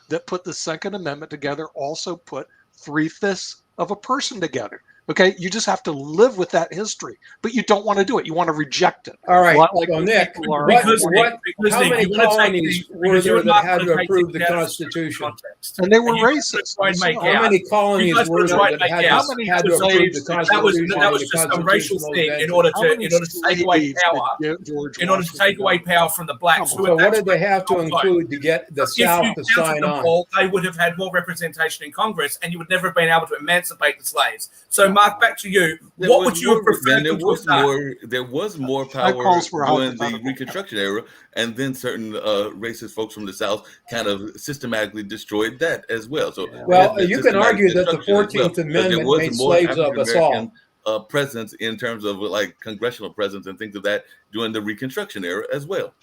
that put the Second Amendment together also put 3/5 of a person together. Okay, you just have to live with that history, but you don't want to do it. You want to reject it. All right, Like so Nick, people are- Because how Nick, many you wanna take colonies the- were because you there and that Mark had wanna to take approve things the out of Constitution? context. And they were And you guys racist. try and make How out- many You colonies guys were were there trying that to make had out to how approve many the slaves- that was Constitution? just a racial thing in order How to many take away slaves power. did George In order to Washington take away power from the blacks. Come who So at what that did they time have to were not include to get the If South you to counted sign them on? all, they would have had more representation in Congress, and you would never have been able to emancipate the slaves. So, Mark, back to you. What would you have preferred There them to was have done? more power calls for during the hypothetical. Reconstruction era, and then certain racist folks from the South kind of systematically destroyed that as well. So Well, there's you can systematic argue that the destruction as well, 14th because Amendment there was made more slaves of us all. African-American, presence in terms of like congressional presence and things of that during the Reconstruction era as well.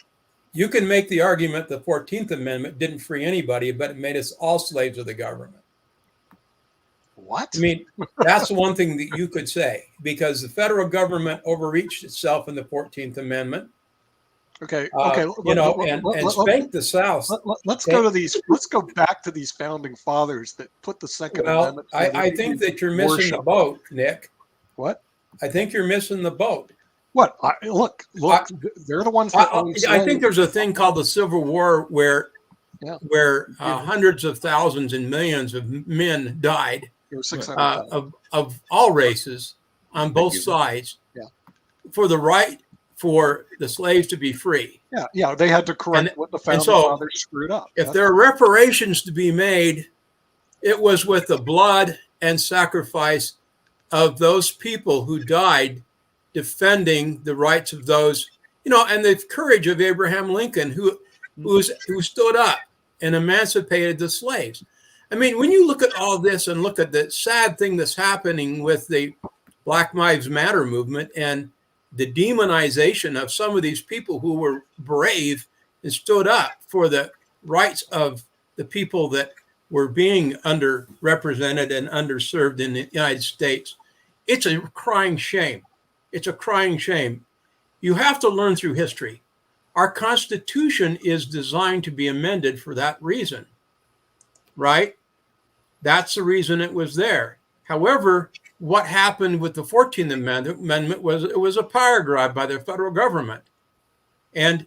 You can make the argument the 14th Amendment didn't free anybody, but it made us all slaves of the government. What? I mean, that's one thing that you could say, because the federal government overreached itself in the 14th Amendment, Okay. and spanked the South. Let's go to these. Let's go back to these founding fathers that put the Second Well, Amendment. I think that you're missing the worship. boat, Nick. What? I think you're missing the boat. What? Look. They're the ones that own I slaves. think there's a thing called the Civil War where Yeah. hundreds of thousands and millions of men died There were 600,000. of all races on both you. sides. Yeah. for the right for the slaves to be free. Yeah, they had to correct what the founding fathers screwed up. If there are reparations to be made, it was with the blood and sacrifice of those people who died defending the rights of those, and the courage of Abraham Lincoln, who stood up and emancipated the slaves. I mean, when you look at all this and look at the sad thing that's happening with the Black Lives Matter movement and the demonization of some of these people who were brave and stood up for the rights of the people that were being underrepresented and underserved in the United States, it's a crying shame. It's a crying shame. You have to learn through history. Our Constitution is designed to be amended for that reason, right? That's the reason it was there. However, what happened with the 14th Amendment was it was a power grab by the federal government. And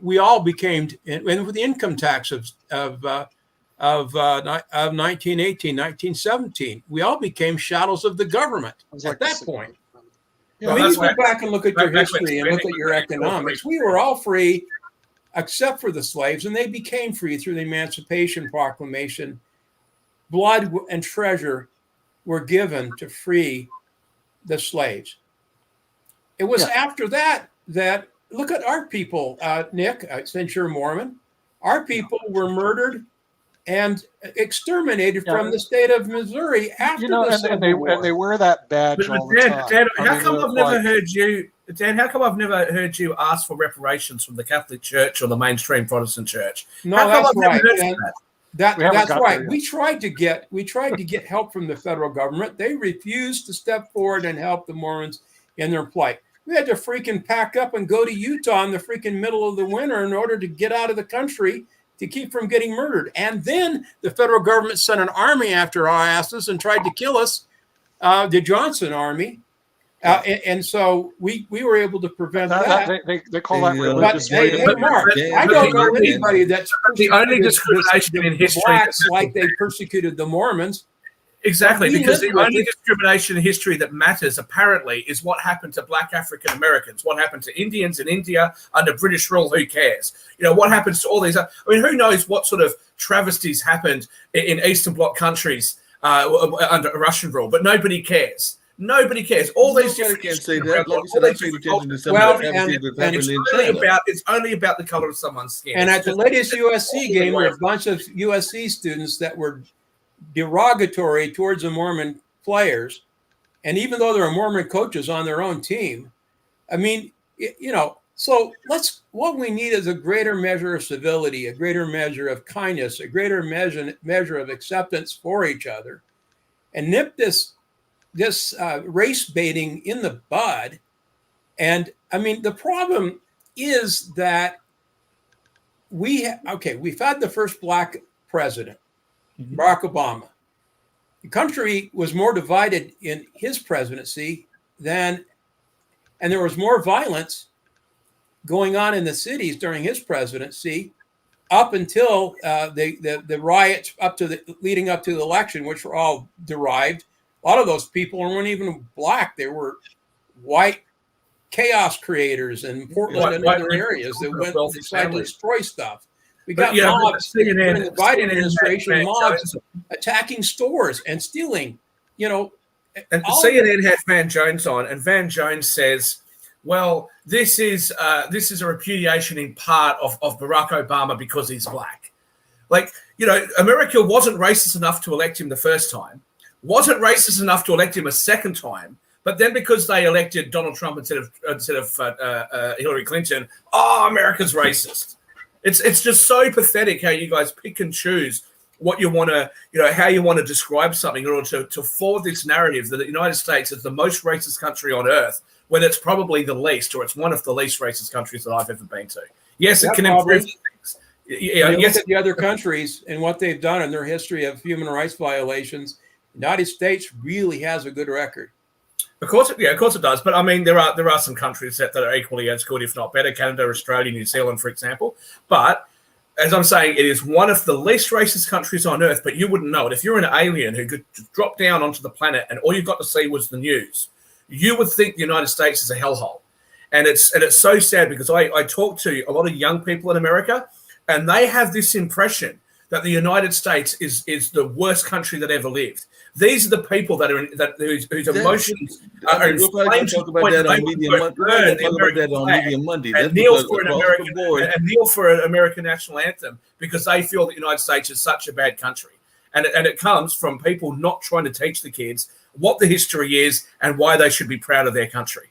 we all became, and with the income tax of 1918, 1917, we all became shadows of the government at that point. Yeah, when you go back and look at your history and look at your economics, we were all free except for the slaves, and they became free through the Emancipation Proclamation. Blood and treasure were given to free the slaves. It was after that look at our people, Nick, since you're Mormon, our people were murdered and exterminated from the state of Missouri after the Civil War. And they wear that badge all the time. Dan, how come I've never heard you? Dan, how come I've never heard you ask for reparations from the Catholic Church or the mainstream Protestant Church? No, that's right. That's right. There We tried to get help from the federal government. They refused to step forward and help the Mormons in their plight. We had to freaking pack up and go to Utah in the freaking middle of the winter in order to get out of the country to keep from getting murdered. And then the federal government sent an army after our asses and tried to kill us, the Johnson army. And so we were able to prevent that. They call that religious freedom. But Mark, I don't know anybody that's the only discrimination in history blacks like they persecuted the Mormons. Exactly, because the only discrimination in history that matters, apparently, is what happened to Black African Americans, what happened to Indians in India under British rule. Who cares? What happens to all these? I mean, who knows what sort of travesties happened in Eastern Bloc countries under Russian rule? But nobody cares. Nobody cares. All these can't say that. Like you said, I paid attention to some Well, of the travesties that happened in it's only about the color of someone's skin. And at the latest USC game, there were a bunch of USC students that were derogatory towards the Mormon players. And even though there are Mormon coaches on their own team, I mean, so what we need is a greater measure of civility, a greater measure of kindness, a greater measure of acceptance for each other, and nip this race baiting in the bud. And I mean, the problem is that we've had the first black president, Barack Obama. The country was more divided in his presidency and there was more violence going on in the cities during his presidency up until the riots leading up to the election, which were all derived. A lot of those people weren't even black. They were white chaos creators in Portland and other areas that went to decide to destroy stuff. We got mobs during the Biden administration, mobs attacking stores and stealing, And CNN had Van Jones on, and Van Jones says, well, this is a repudiation in part of Barack Obama because he's black. America wasn't racist enough to elect him the first time, wasn't racist enough to elect him a second time, but then because they elected Donald Trump instead of Hillary Clinton, America's racist. It's just so pathetic how you guys pick and choose what you want to, how you want to describe something in order to forward this narrative that the United States is the most racist country on earth, when it's probably the least, or it's one of the least racist countries that I've ever been to. Yes, it can improve things. Look at the other countries and what they've done in their history of human rights violations. The United States really has a good record. Of course it does. But I mean, there are some countries that are equally as good, if not better. Canada, Australia, New Zealand, for example. But as I'm saying, it is one of the least racist countries on earth. But you wouldn't know it if you're an alien who could drop down onto the planet and all you got to see was the news. You would think the United States is a hellhole. And it's so sad because I talk to a lot of young people in America, and they have this impression that the United States is the worst country that ever lived. These are the people that are whose emotions are we'll probably inflamed to talk the about point that that on they Medium would Monday. burn the Talk about American that on flag Medium Monday. and That's kneel because for an across American the board, and kneel for an American national anthem because they feel that the United States is such a bad country. And it comes from people not trying to teach the kids what the history is and why they should be proud of their country.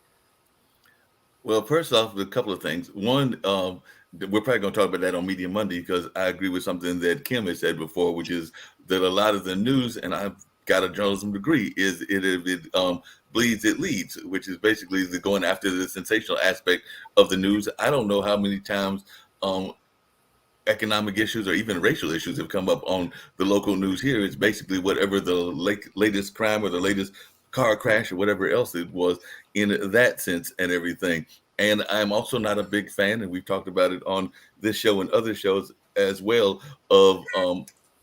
well, first off, a couple of things. One, we're probably going to talk about that on Media Monday because I agree with something that Kim has said before, which is that a lot of the news, and I've got a journalism degree, is it bleeds, it leads, which is basically the going after the sensational aspect of the news. I don't know how many times economic issues or even racial issues have come up on the local news here. It's basically whatever the latest crime or the latest car crash or whatever else it was in that sense and everything. And I'm also not a big fan, and we've talked about it on this show and other shows as well, of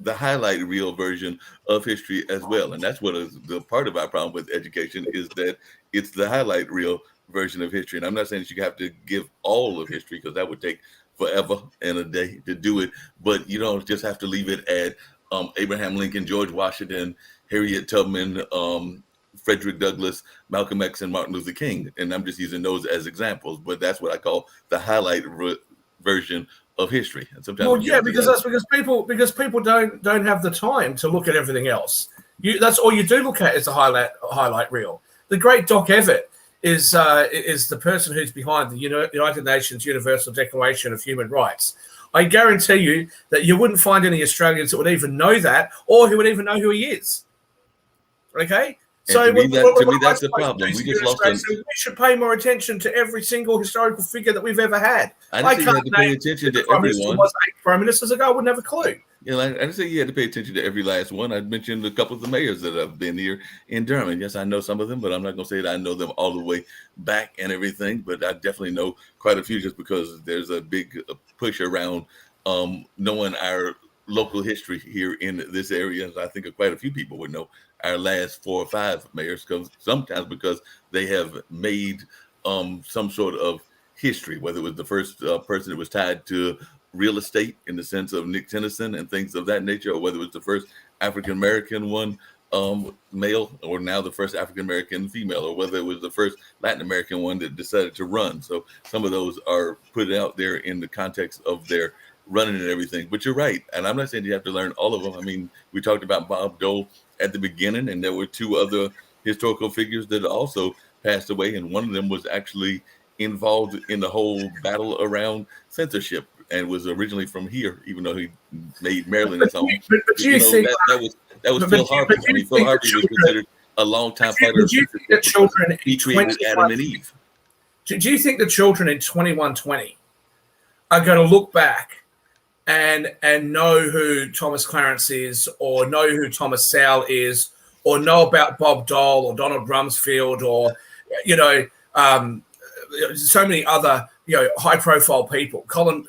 the highlight reel version of history as well. And that's what is the part of our problem with education, is that it's the highlight reel version of history. And I'm not saying that you have to give all of history, because that would take forever and a day to do it, but you don't just have to leave it at Abraham Lincoln, George Washington, Harriet Tubman, Frederick Douglass, Malcolm X, and Martin Luther King. And I'm just using those as examples, but that's what I call the highlight version of history. And sometimes, well, yeah, because people don't have the time to look at everything else. That's all you do look at is the highlight reel. The great Doc Everett is the person who's behind the United Nations Universal Declaration of Human Rights. I guarantee you that you wouldn't find any Australians that would even know that, or who would even know who he is. Okay. So to me, that's the problem. We just lost. We should pay more attention to every single historical figure that we've ever had. I didn't say you had to pay attention to everyone. Prime ministers ago, I wouldn't have a clue. Yeah, I didn't say you had to pay attention to every last one. I mentioned a couple of the mayors that have been here in Durham. Yes, I know some of them, but I'm not going to say that I know them all the way back and everything. But I definitely know quite a few, just because there's a big push around knowing our local history here in this area. I think quite a few people would know our last 4 or 5 mayors, sometimes because they have made some sort of history, whether it was the first person that was tied to real estate in the sense of Nick Tennyson and things of that nature, or whether it was the first African-American one, male, or now the first African-American female, or whether it was the first Latin American one that decided to run. So some of those are put out there in the context of their running and everything. But you're right. And I'm not saying you have to learn all of them. I mean, we talked about Bob Dole at the beginning, and there were 2 other historical figures that also passed away. And one of them was actually involved in the whole battle around censorship and was originally from here, even though he made Maryland his home. But do you think that was Phil Harvey? I mean, Phil Harvey was considered a long-time fighter. Do you think that children he created Adam and Eve? Do you think the children in 2120 are going to look back and know who Thomas Clarence is, or know who Thomas Sowell is, or know about Bob Dole or Donald Rumsfeld, or so many other high-profile people, Colin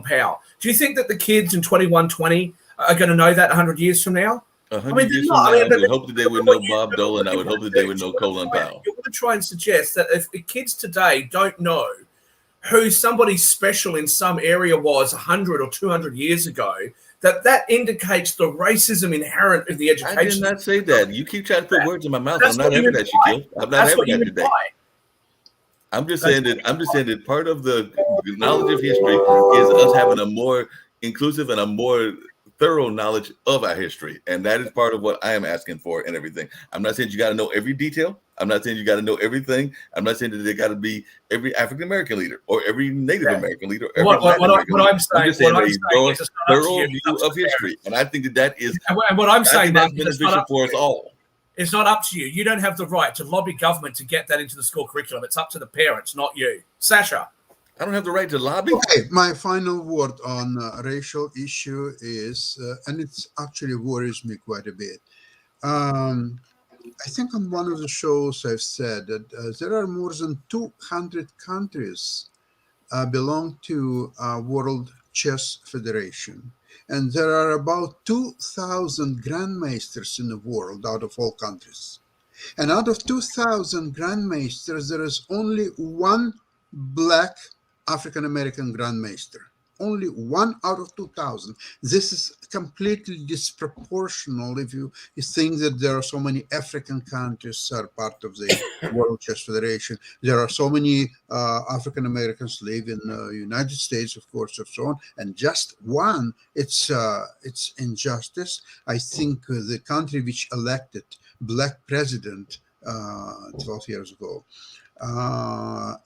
Powell? Do you think that the kids in 2120 are going to know that 100 years from now? 100 years from now, I would hope that they would know Bob Dole, and I would hope that they would know Colin Powell. You're going to try and suggest that if the kids today don't know who somebody special in some area was 100 or 200 years ago, that indicates the racism inherent in the education. I did not say that. You keep trying to put words in my mouth. I'm not having that, Shaquille. I'm not having that today. I'm just saying that part of the knowledge of history is us having a more inclusive and a more thorough knowledge of our history. And that is part of what I am asking for and everything. I'm not saying you got to know every detail. I'm not saying you got to know everything. I'm not saying that there got to be every African-American leader or every Native American leader. What I'm saying is a thorough view of history. And I think that is what I'm saying that's beneficial for us all. It's not up to you. You don't have the right to lobby government to get that into the school curriculum. It's up to the parents, not you. Sasha. I don't have the right to lobby. Okay, my final word on racial issue is, and it actually worries me quite a bit. I think on one of the shows I've said that there are more than 200 countries belong to World Chess Federation. And there are about 2,000 grandmasters in the world out of all countries. And out of 2,000 grandmasters, there is only one black African-American grandmaster. Only 1 out of 2,000. This is completely disproportional if you think that there are so many African countries that are part of the World Chess Federation. There are so many African Americans live in the United States, of course, and so on. And just one, it's injustice. I think the country which elected black president 12 years ago,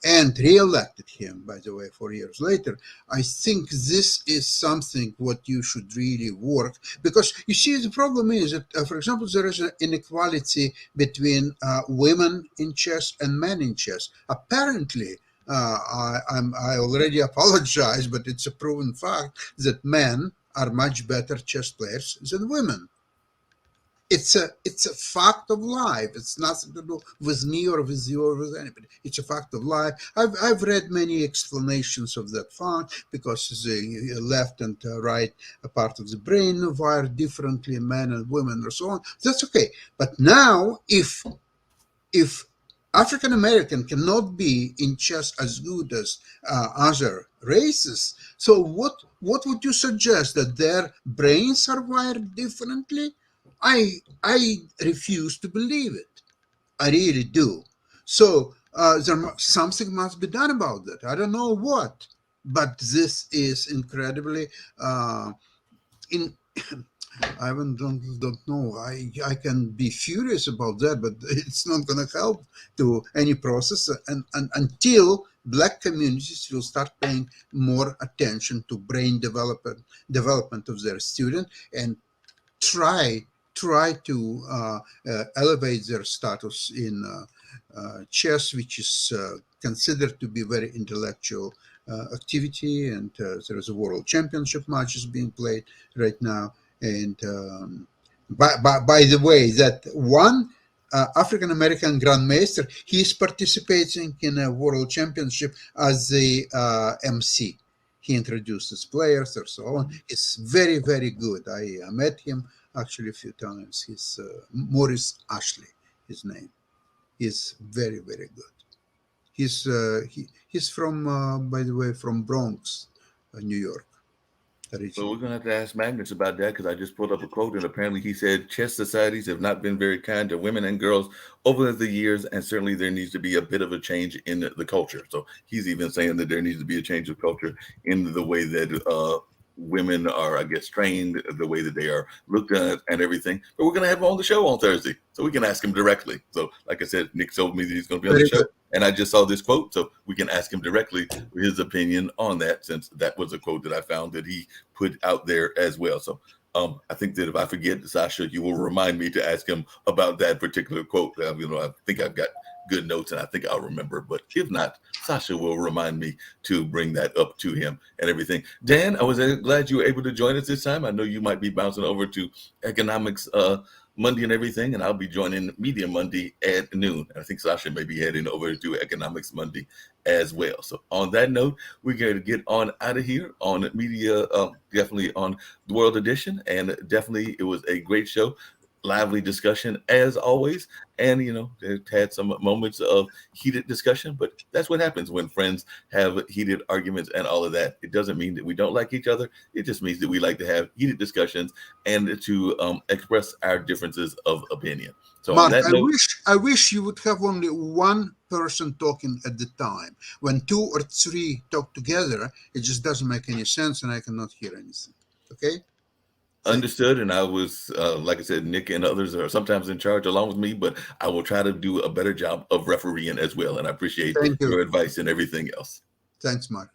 and re-elected him, by the way, 4 years later. I think this is something what you should really work, because you see, the problem is that, for example, there is an inequality between women in chess and men in chess. Apparently, I already apologize, but it's a proven fact that men are much better chess players than women. It's a fact of life. It's nothing to do with me or with you or with anybody. It's a fact of life. I've read many explanations of that fact, because the left and right part of the brain wire differently, men and women and so on. That's okay. But now, if African American cannot be in chess as good as other races, so what would you suggest, that their brains are wired differently? I refuse to believe it. I really do. So something must be done about that. I don't know what, but this is incredibly I don't know. I can be furious about that, but it's not going to help to any process. And until black communities will start paying more attention to brain development of their student, and try to elevate their status in chess, which is considered to be very intellectual activity. And there is a world championship matches being played right now. And by the way, that one African American grandmaster, he is participating in a world championship as the MC. He introduces players or so on. It's very, very good. I met him actually a few times. He's Maurice Ashley, his name. He's very, very good. He's from, by the way, from Bronx, New York. So we're going to have to ask Magnus about that, because I just pulled up a quote, and apparently he said chess societies have not been very kind to women and girls over the years, and certainly there needs to be a bit of a change in the culture. So he's even saying that there needs to be a change of culture in the way that women are, I guess, trained, the way that they are looked at and everything. But we're going to have him on the show on Thursday, so we can ask him directly. So like I said, Nick told me that he's going to be on the show, and I just saw this quote, so we can ask him directly his opinion on that, since that was a quote that I found that he put out there as well. So I think that if I forget, Sasha, you will remind me to ask him about that particular quote. I think I've got good notes, and I think I'll remember. But if not, Sasha will remind me to bring that up to him and everything. Dan, I was glad you were able to join us this time. I know you might be bouncing over to Economics Monday and everything, and I'll be joining Media Monday at noon. I think Sasha may be heading over to Economics Monday as well. So on that note, we're going to get on out of here on Media, definitely on the World Edition, and definitely it was a great show. Lively discussion as always, and they've had some moments of heated discussion, but that's what happens when friends have heated arguments and all of that. It doesn't mean that we don't like each other. It just means that we like to have heated discussions and to express our differences of opinion. So Mark, on that note, I wish you would have only one person talking at the time. When 2 or 3 talk together, it just doesn't make any sense, and I cannot hear anything. Okay. Understood. And I was, like I said, Nick and others are sometimes in charge along with me, but I will try to do a better job of refereeing as well. And I appreciate your advice and everything else. Thanks, Mark.